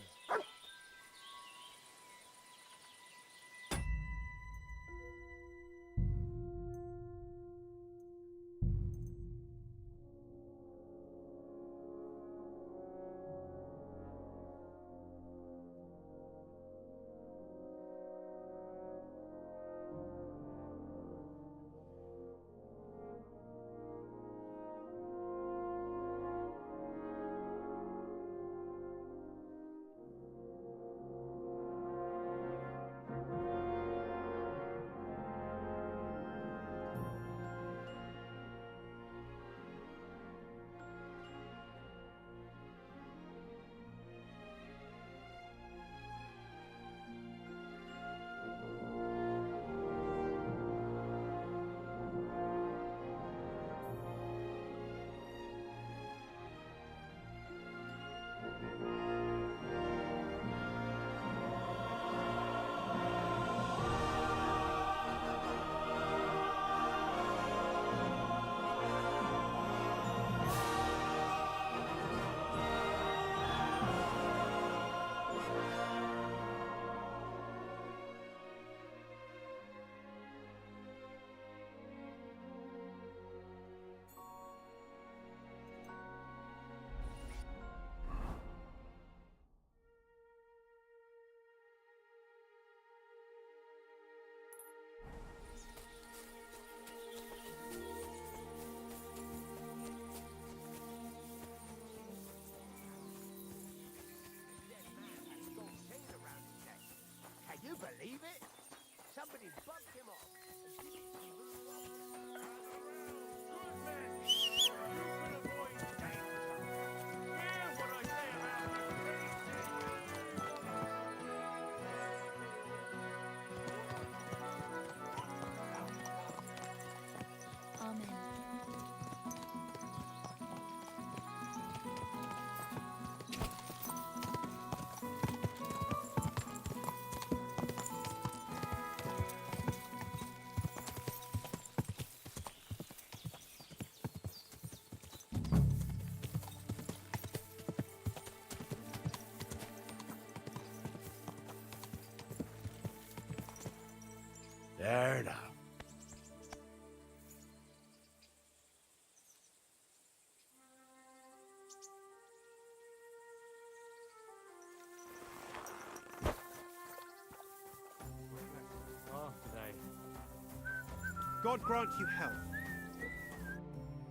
God grant you health.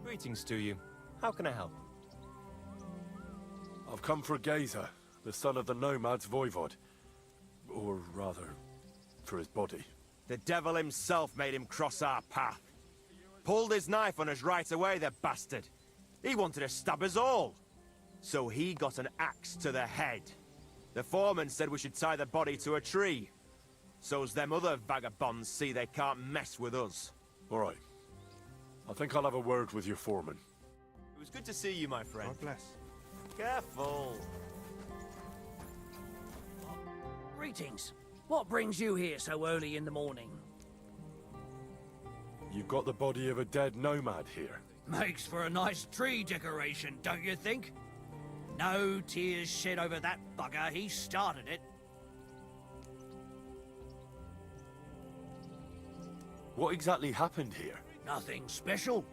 Greetings to you. How can I help? I've come for Gazer, the son of the nomad's voivod. Or rather, for his body. The devil himself made him cross our path. Pulled his knife on us right away, the bastard. He wanted to stab us all. So he got an axe to the head. The foreman said we should tie the body to a tree. So's them other vagabonds see they can't mess with us. All right. I think I'll have a word with your foreman. It was good to see you, my friend. God bless. Careful. Greetings. What brings you here so early in the morning? You've got the body of a dead nomad here. Makes for a nice tree decoration, don't you think? No tears shed over that bugger. He started it. What exactly happened here? Nothing special.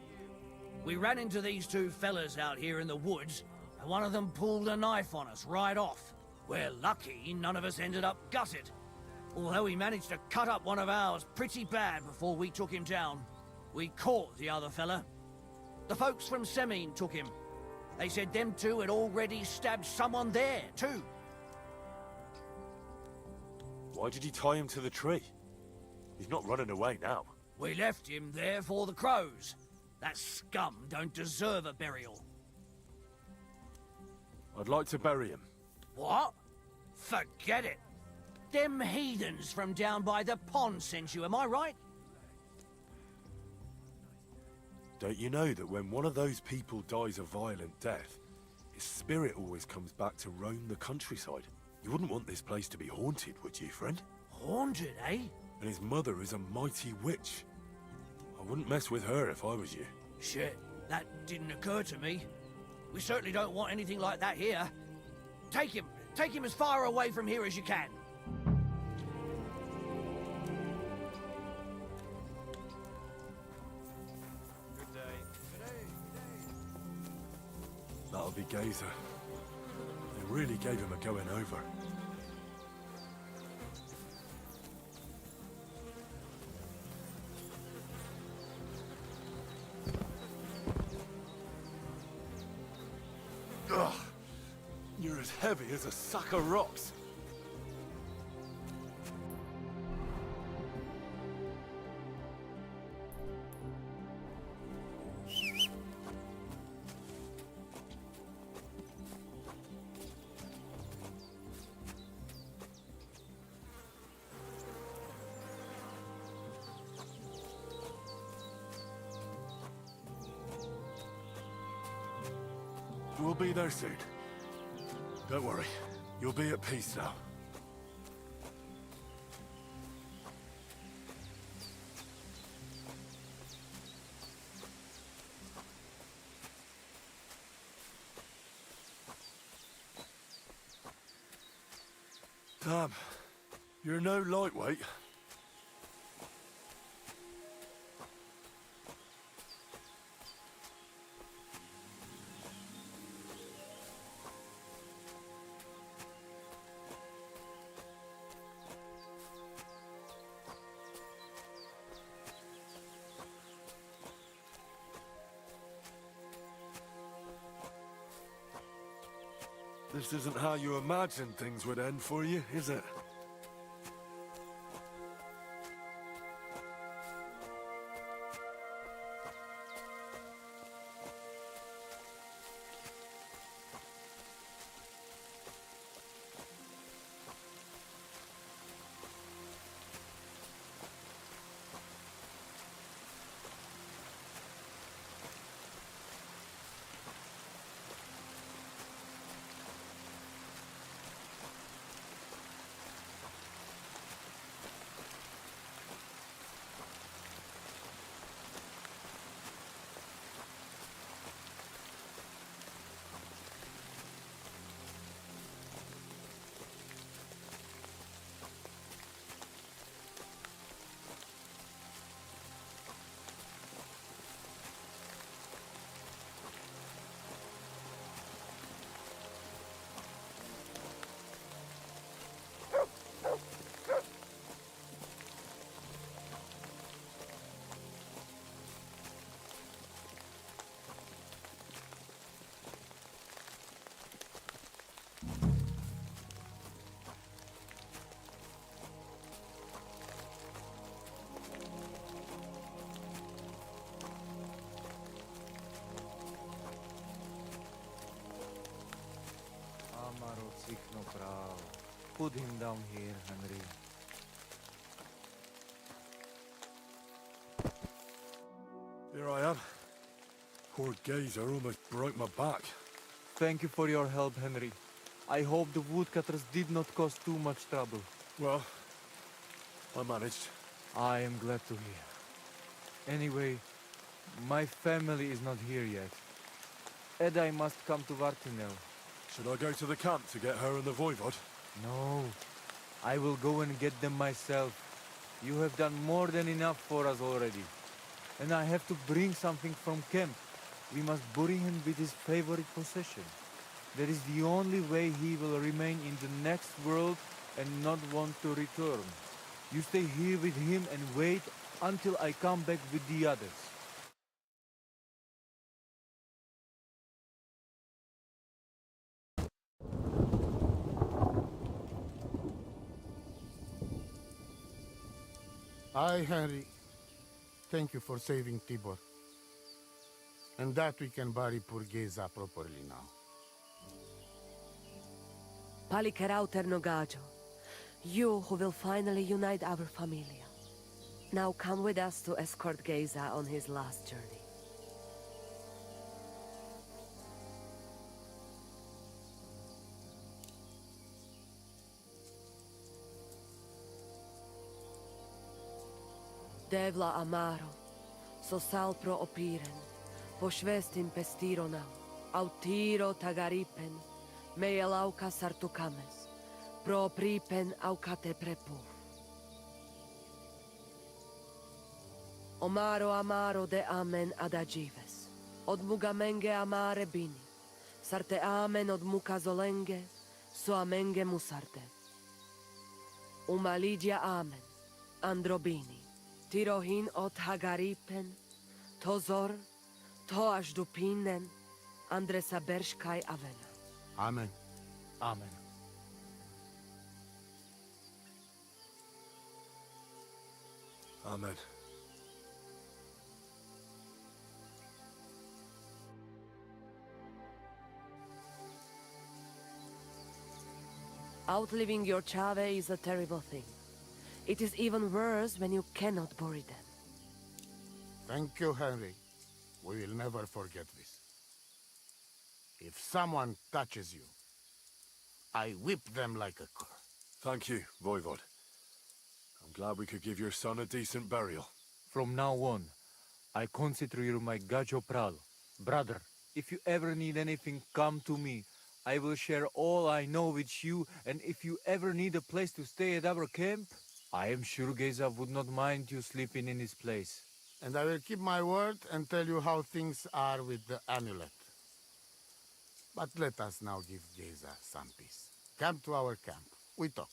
We ran into these two fellas out here in the woods, and one of them pulled a knife on us right off. We're lucky none of us ended up gutted. Although he managed to cut up one of ours pretty bad before we took him down. We caught the other fella. The folks from Semine took him. They said them two had already stabbed someone there, too. Why did you tie him to the tree? He's not running away now. We left him there for the crows. That scum don't deserve a burial. I'd like to bury him. What? Forget it. Them heathens from down by the pond sent you, am I right? Don't you know that when one of those people dies a violent death, his spirit always comes back to roam the countryside? You wouldn't want this place to be haunted, would you, friend? Haunted, eh? And his mother is a mighty witch. I wouldn't mess with her if I was you. Shit, that didn't occur to me. We certainly don't want anything like that here. Take him as far away from here as you can. Good day. That'll be Gazer. They really gave him a going over. Ugh! You're as heavy as a sack of rocks. We'll be there soon. Don't worry. You'll be at peace now. Damn. You're no lightweight. This isn't how you imagined things would end for you, is it? put him down here, Henry. Here I am. Poor Gazer almost broke my back. Thank you for your help, Henry. I hope the woodcutters did not cause too much trouble. Well, I managed. I am glad to hear. Anyway, my family is not here yet. Edai must come to Vartinel. Should I go to the camp to get her and the Voivod? No, I will go and get them myself. You have done more than enough for us already. And I have to bring something from camp. We must bury him with his favorite possession. That is the only way he will remain in the next world and not want to return. You stay here with him and wait until I come back with the others. Aye, Henry. Thank you for saving Tibor. And that we can bury poor Geza properly now. Palikerauter Nogajo, you who will finally unite our familia. Now come with us to escort Geza on his last journey. Devla amaro, so sal pro opiren, po švestim pestironau, autiro tagaripen, mejelauka sartukames, pro pripen aukate prepuf. Omaro amaro de amen adagives, od mugamenge amare bini, sarte amen od mukazolenge, so amenge musarte. Umalidia amen, androbini. Tirohin od Hagaripen, Tozor, Toaš Dupinen, Andresa Berškaj Avena. Amen. Amen. Amen. Outliving your chave is a terrible thing. It is even worse when you cannot bury them. Thank you, Henry. We will never forget this. If someone touches you, I whip them like a cur. Thank you, Voivod. I'm glad we could give your son a decent burial. From now on, I consider you my Gajo Pral. Brother, if you ever need anything, come to me. I will share all I know with you, and if you ever need a place to stay at our camp, I am sure Geza would not mind you sleeping in his place. And I will keep my word and tell you how things are with the amulet. But let us now give Geza some peace. Come to our camp. We talk.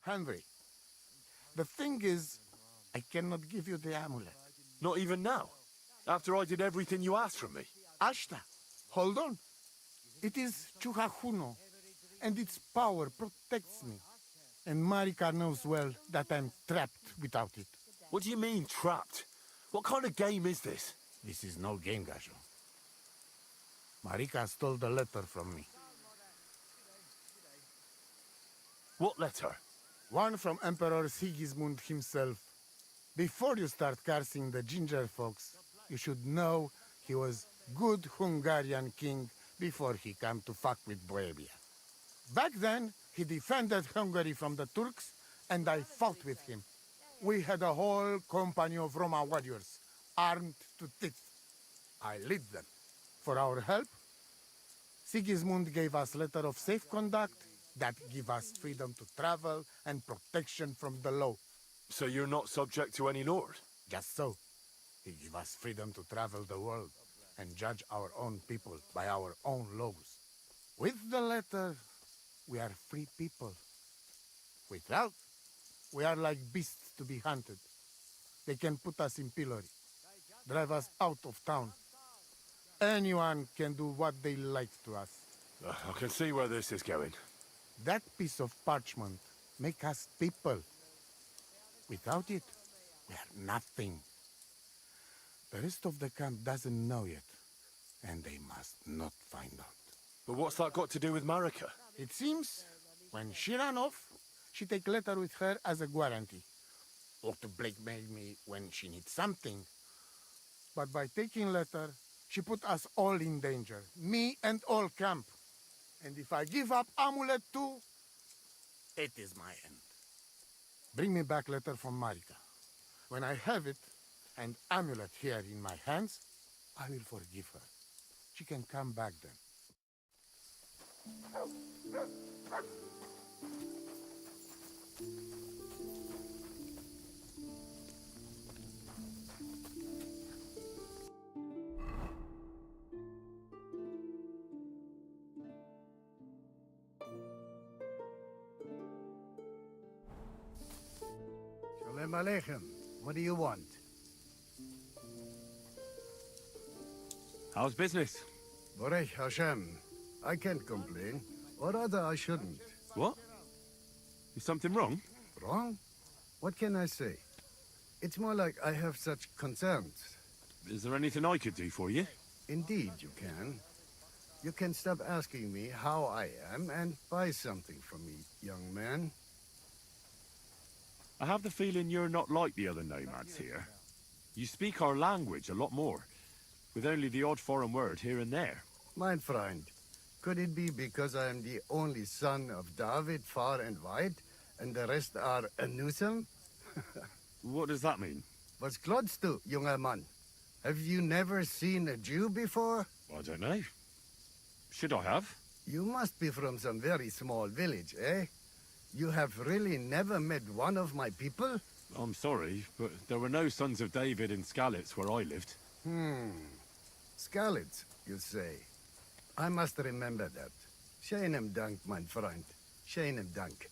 Henry, the thing is, I cannot give you the amulet. Not even now? After I did everything you asked from me? Ashta, hold on. It is Chuhajuno, and its power protects me. And Marika knows well that I'm trapped without it. What do you mean, trapped? What kind of game is this? This is no game, Gajo. Marika stole the letter from me. What letter? One from Emperor Sigismund himself. Before you start cursing the ginger folks, you should know he was good Hungarian king before he came to fuck with Bohemia. Back then, he defended Hungary from the Turks, and I fought with him. We had a whole company of Roma warriors, armed to teeth. I lead them. For our help, Sigismund gave us letter of safe conduct that give us freedom to travel and protection from the law. So you're not subject to any lord? Just so. He give us freedom to travel the world and judge our own people by our own laws. With the letter, we are free people. Without, we are like beasts to be hunted. They can put us in pillory, drive us out of town. Anyone can do what they like to us. I can see where this is going. That piece of parchment make us people. Without it, We're nothing. The rest of the camp doesn't know yet, and they must not find out. But what's that got to do with Marika? It seems, when she ran off, she take letter with her as a guarantee, or to blackmail me when she needs something. But by taking letter, she put us all in danger, me and all camp. And if I give up amulet too, it is my end. Bring me back letter from Marika. When I have it, and amulet here in my hands, I will forgive her. She can come back then. Shalom Aleichem. What do you want? How's business? Borech Hashem. I can't complain. Or rather, I shouldn't. What? Is something wrong? Wrong? What can I say? It's more like I have such concerns. Is there anything I could do for you? Indeed, you can. You can stop asking me how I am and buy something from me, young man. I have the feeling you're not like the other nomads here. You speak our language a lot more, with only the odd foreign word here and there. Mein Freund, could it be because I am the only son of David far and wide, and the rest are Anusam? What does that mean? Was klotzt du, junger Mann? Have you never seen a Jew before? I don't know. Should I have? You must be from some very small village, eh? You have really never met one of my people? I'm sorry, but there were no sons of David in Skalitz where I lived. Skalitz, you say? I must remember that. Sheinem Dank, mein Freund. Sheinem Dank.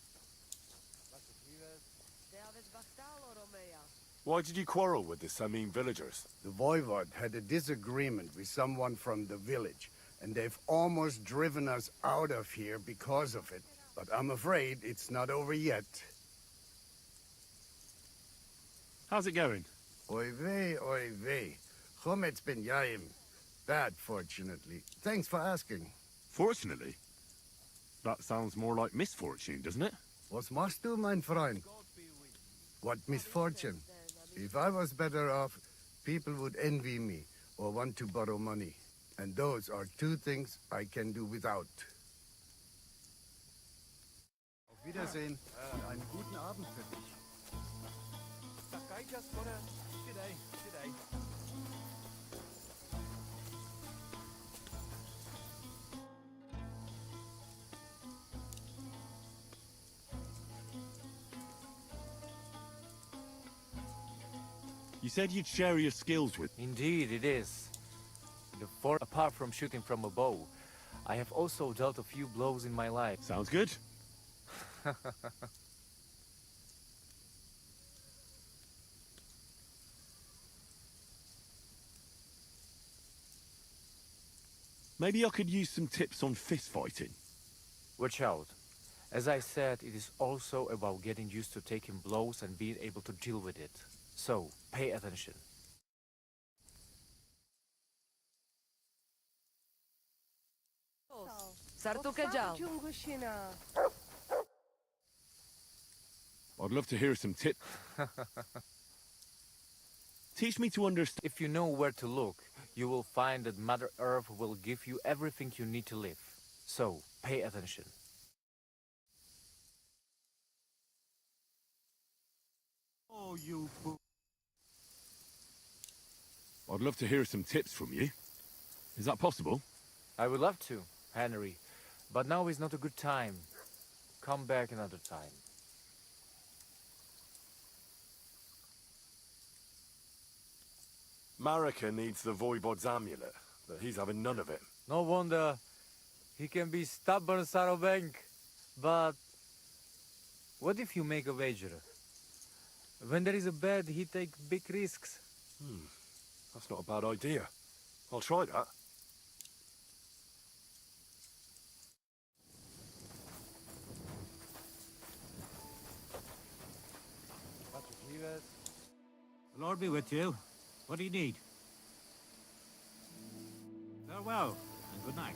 Why did you quarrel with the Samim villagers? The Voivod had a disagreement with someone from the village, and they've almost driven us out of here because of it. But I'm afraid it's not over yet. How's it going? Oy vey. Chometz ben Yaim. Bad, fortunately. Thanks for asking. Fortunately? That sounds more like misfortune, doesn't it? Was machst du, mein Freund? What misfortune? If I was better off, people would envy me or want to borrow money. And those are two things I can do without. Auf Wiedersehen. Einen guten Abend für dich. You said you'd share your skills with... Indeed, it is. Apart from shooting from a bow, I have also dealt a few blows in my life. Sounds good. Maybe I could use some tips on fist fighting. Watch out. As I said, it is also about getting used to taking blows and being able to deal with it. So, pay attention. I'd love to hear some tips. Teach me to understand. If you know where to look, you will find that Mother Earth will give you everything you need to live. So, pay attention. Oh, you fool. I'd love to hear some tips from you. Is that possible? I would love to, Henry. But now is not a good time. Come back another time. Marika needs the Voivod's amulet, but he's having none of it. No wonder. He can be stubborn, Sarobank. But what if you make a wager? When there is a bet, he takes big risks. That's not a bad idea. I'll try that. Lord be with you. What do you need? Farewell, and good night.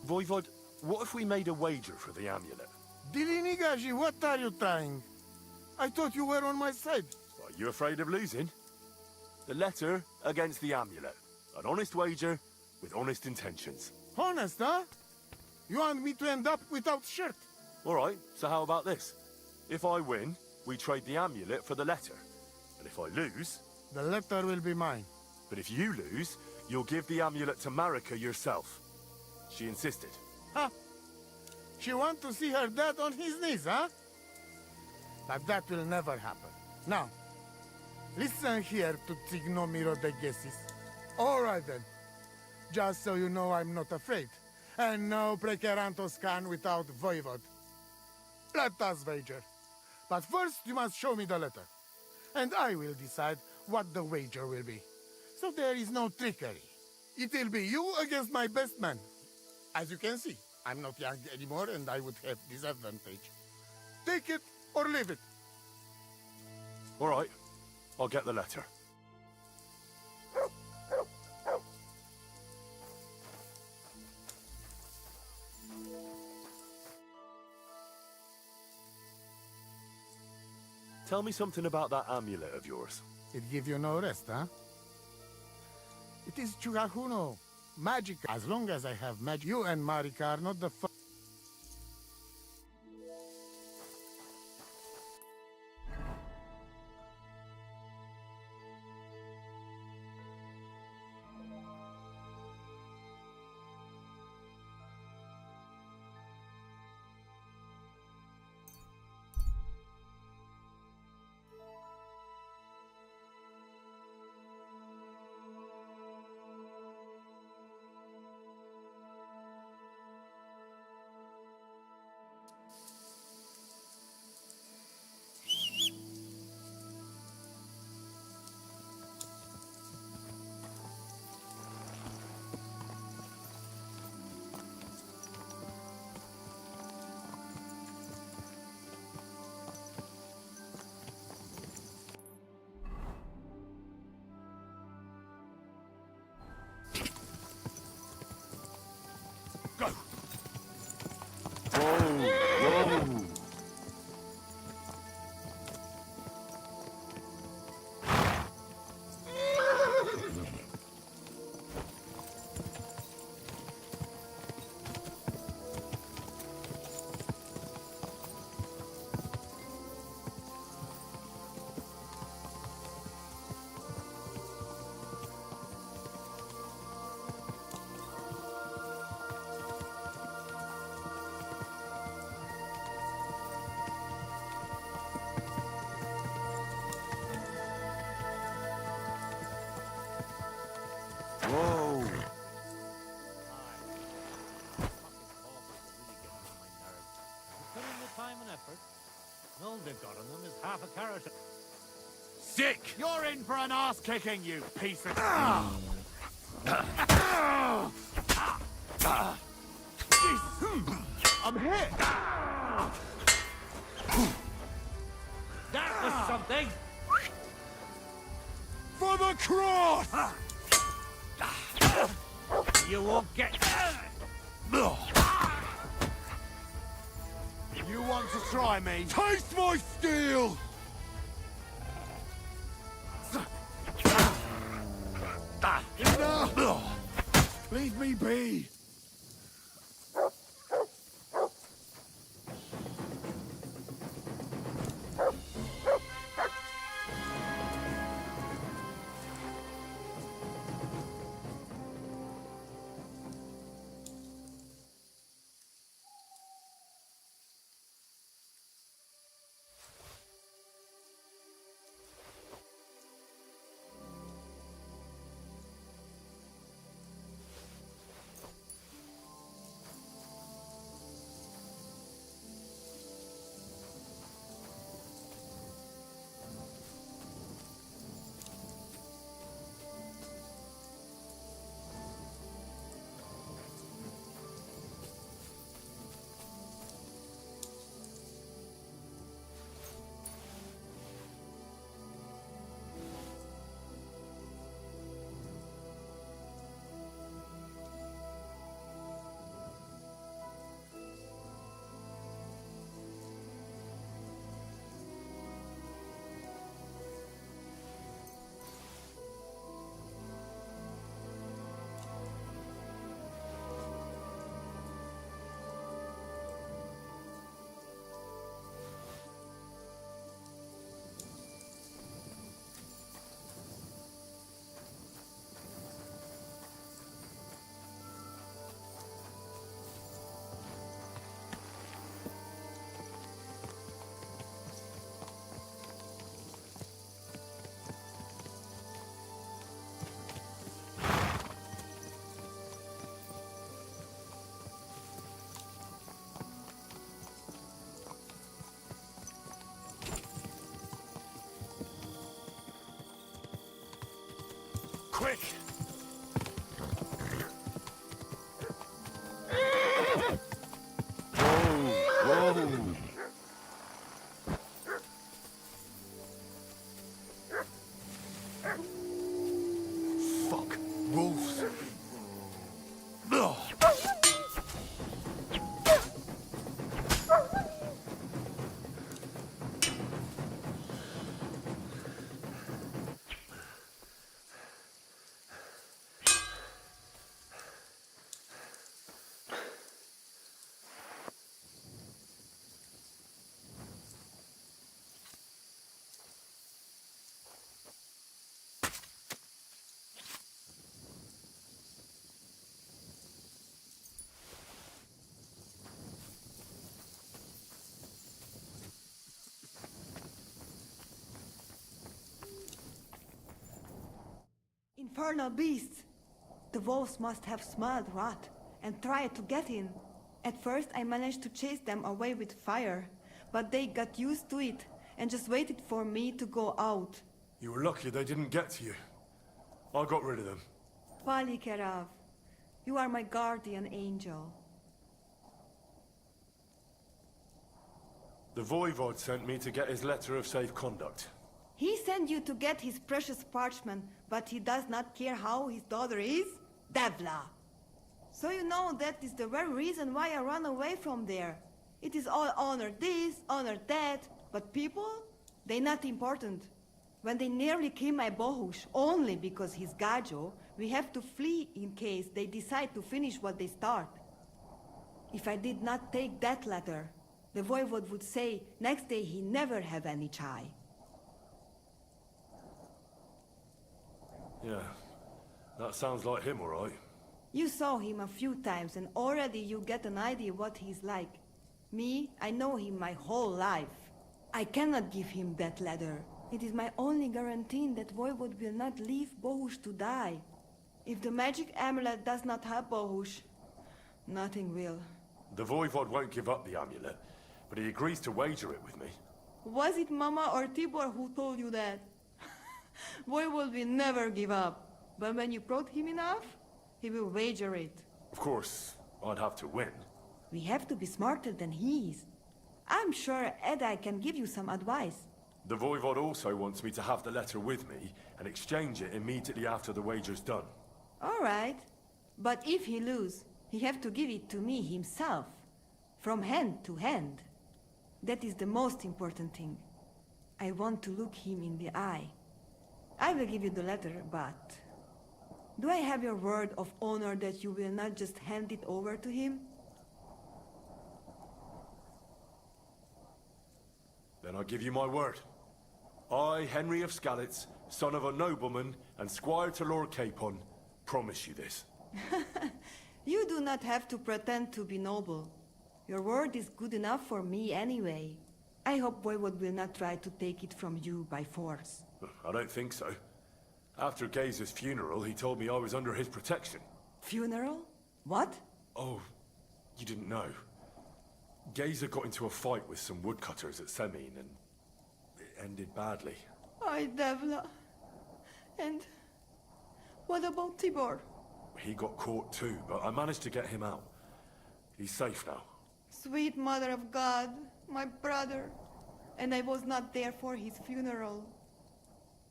Voivod, what if we made a wager for the amulet? Dilinigaji, what are you trying? I thought you were on my side. Are you afraid of losing? The letter against the amulet. An honest wager with honest intentions. Honest, huh? You want me to end up without shirt? All right, so how about this? If I win, we trade the amulet for the letter. And if I lose... The letter will be mine. But if you lose, you'll give the amulet to Marika yourself. She insisted. Huh? She want to see her dad on his knees, huh? But that will never happen. Now, listen here to Tignomiro de Gesis. All right then. Just so you know I'm not afraid. And no Prekerantos can without Voivod. Let us wager. But first you must show me the letter. And I will decide what the wager will be. So there is no trickery. It will be you against my best man. As you can see, I'm not young anymore and I would have disadvantage. Take it or leave it. All right, I'll get the letter. Tell me something about that amulet of yours. It give you no rest, huh? It is Chugahuno. Magic. As long as I have magic, you and Marika are not the first. Whoa! Put in the time and effort. All they've got on them is half a carrot. Sick! You're in for an ass kicking, you piece of. I'm hit! That was something! For the cross! You won't get. You want to try me? Taste my steel! Enough! Leave me be! quick! Whoa, whoa! Fuck, wolves! Ugh. Infernal beasts! The wolves must have smelled rot and tried to get in. At first I managed to chase them away with fire, but they got used to it and just waited for me to go out. You were lucky they didn't get to you. I got rid of them. Pali Kerav, you are my guardian angel. The Voivod sent me to get his letter of safe conduct. He sent you to get his precious parchment, but he does not care how his daughter is? Devla! So you know that is the very reason why I run away from there. It is all honor this, honor that, but people? They not important. When they nearly kill my Bohush, only because he's Gajo, we have to flee in case they decide to finish what they start. If I did not take that letter, the Voivod would say next day he never have any chai. Yeah, that sounds like him, all right. You saw him a few times and already you get an idea what he's like. Me, I know him my whole life. I cannot give him that letter. It is my only guarantee that Voivod will not leave Bohush to die. If the magic amulet does not help Bohush, nothing will. The Voivod won't give up the amulet, but he agrees to wager it with me. Was it Mama or Tibor who told you that? Voivod will never give up. But when you prod him enough, he will wager it. Of course, I'd have to win. We have to be smarter than he is. I'm sure Edai can give you some advice. The Voivod also wants me to have the letter with me and exchange it immediately after the wager's done. All right. But if he lose, he have to give it to me himself. From hand to hand. That is the most important thing. I want to look him in the eye. I will give you the letter, but... do I have your word of honor that you will not just hand it over to him? Then I give you my word. I, Henry of Skalitz, son of a nobleman and squire to Lord Capon, promise you this. You do not have to pretend to be noble. Your word is good enough for me anyway. I hope Voivod will not try to take it from you by force. I don't think so. After Gaze's funeral, he told me I was under his protection. Funeral? What? Oh, you didn't know. Gaze got into a fight with some woodcutters at Semin, and it ended badly. Ay, Devla. And what about Tibor? He got caught too, but I managed to get him out. He's safe now. Sweet Mother of God, my brother. And I was not there for his funeral.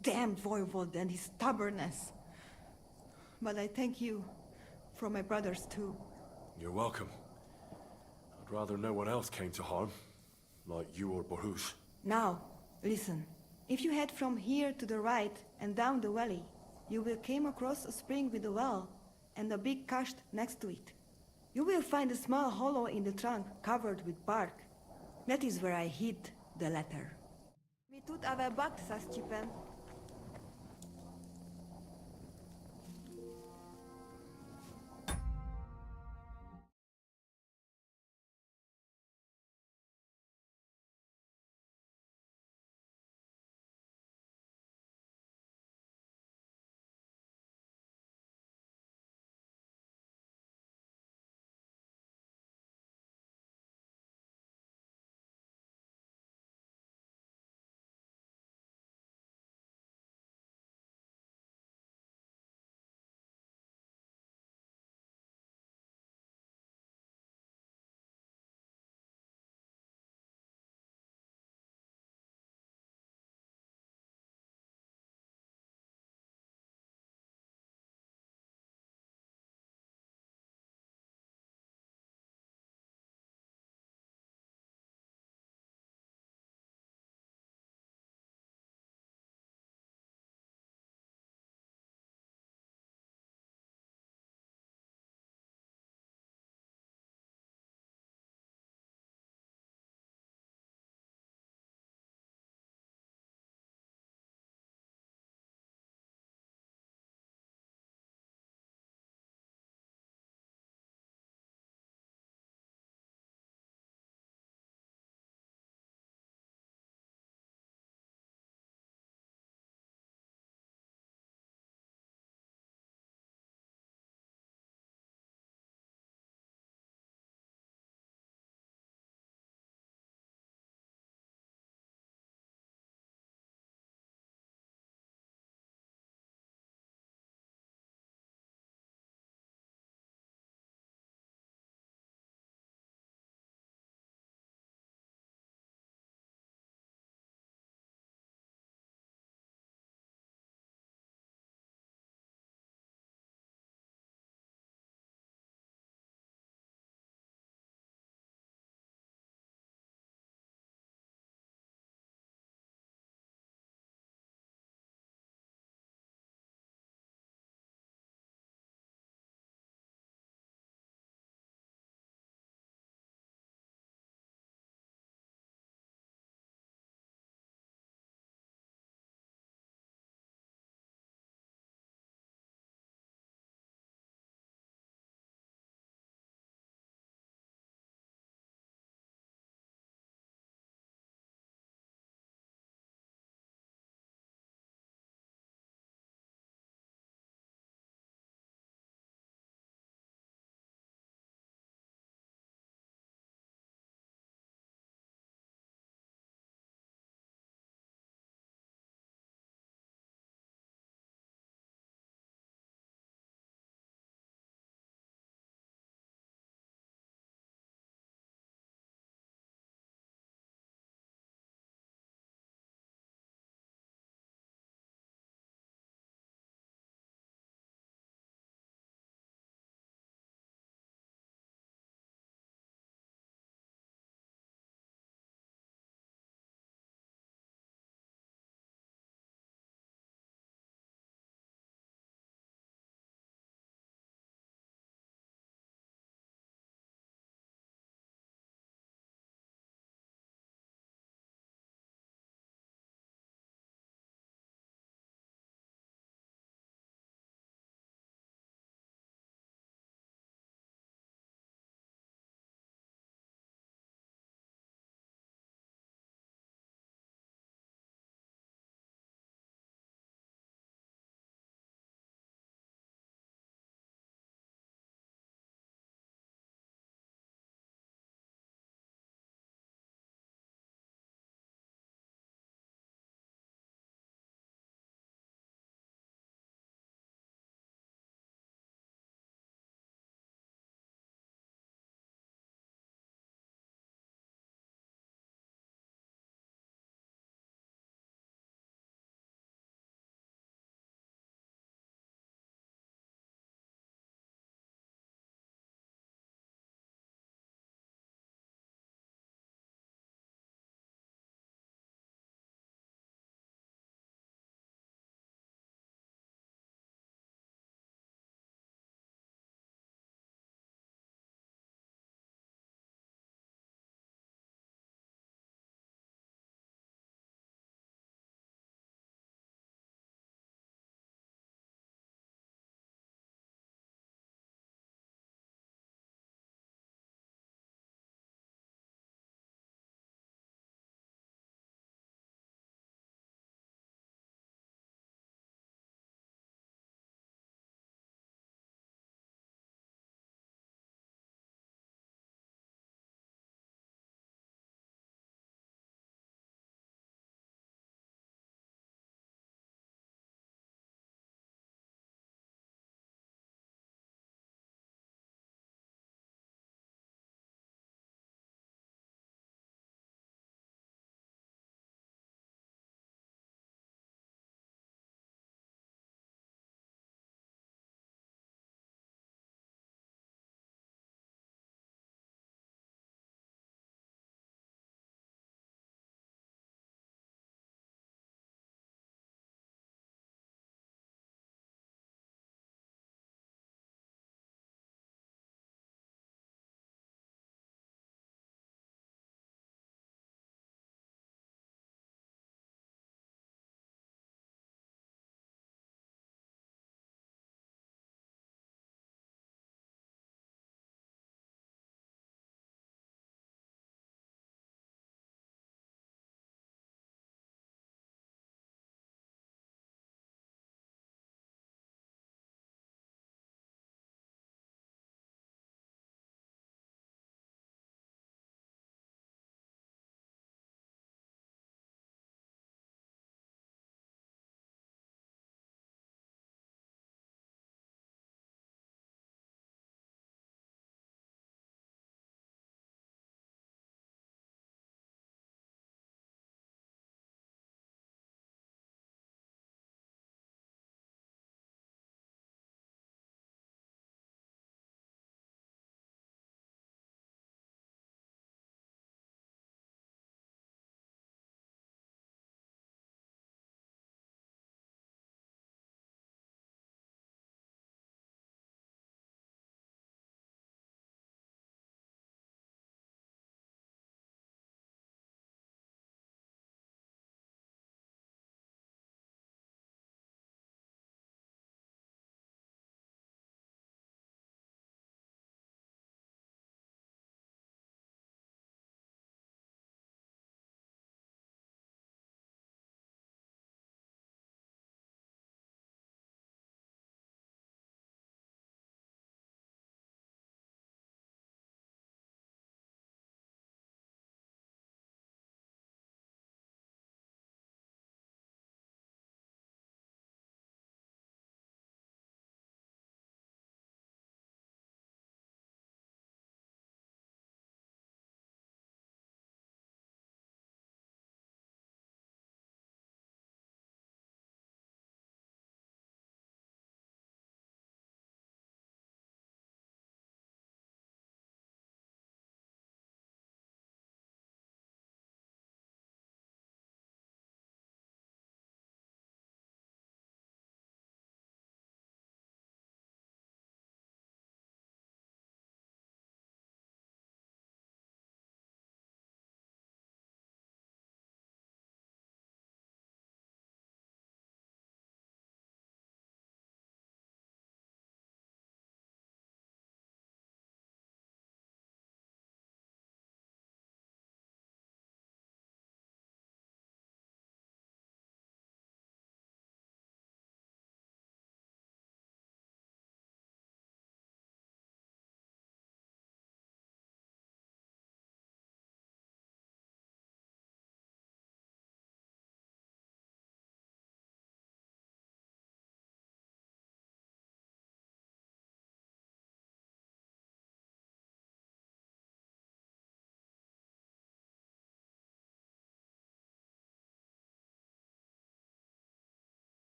Damned Voivod and his stubbornness. But I thank you for my brothers too. You're welcome. I'd rather no one else came to harm, like you or Bohush. Now, listen. If you head from here to the right and down the valley, you will come across a spring with a well and a big kasht next to it. You will find a small hollow in the trunk covered with bark. That is where I hid the letter. Mi tut ave bakt, Sascipen.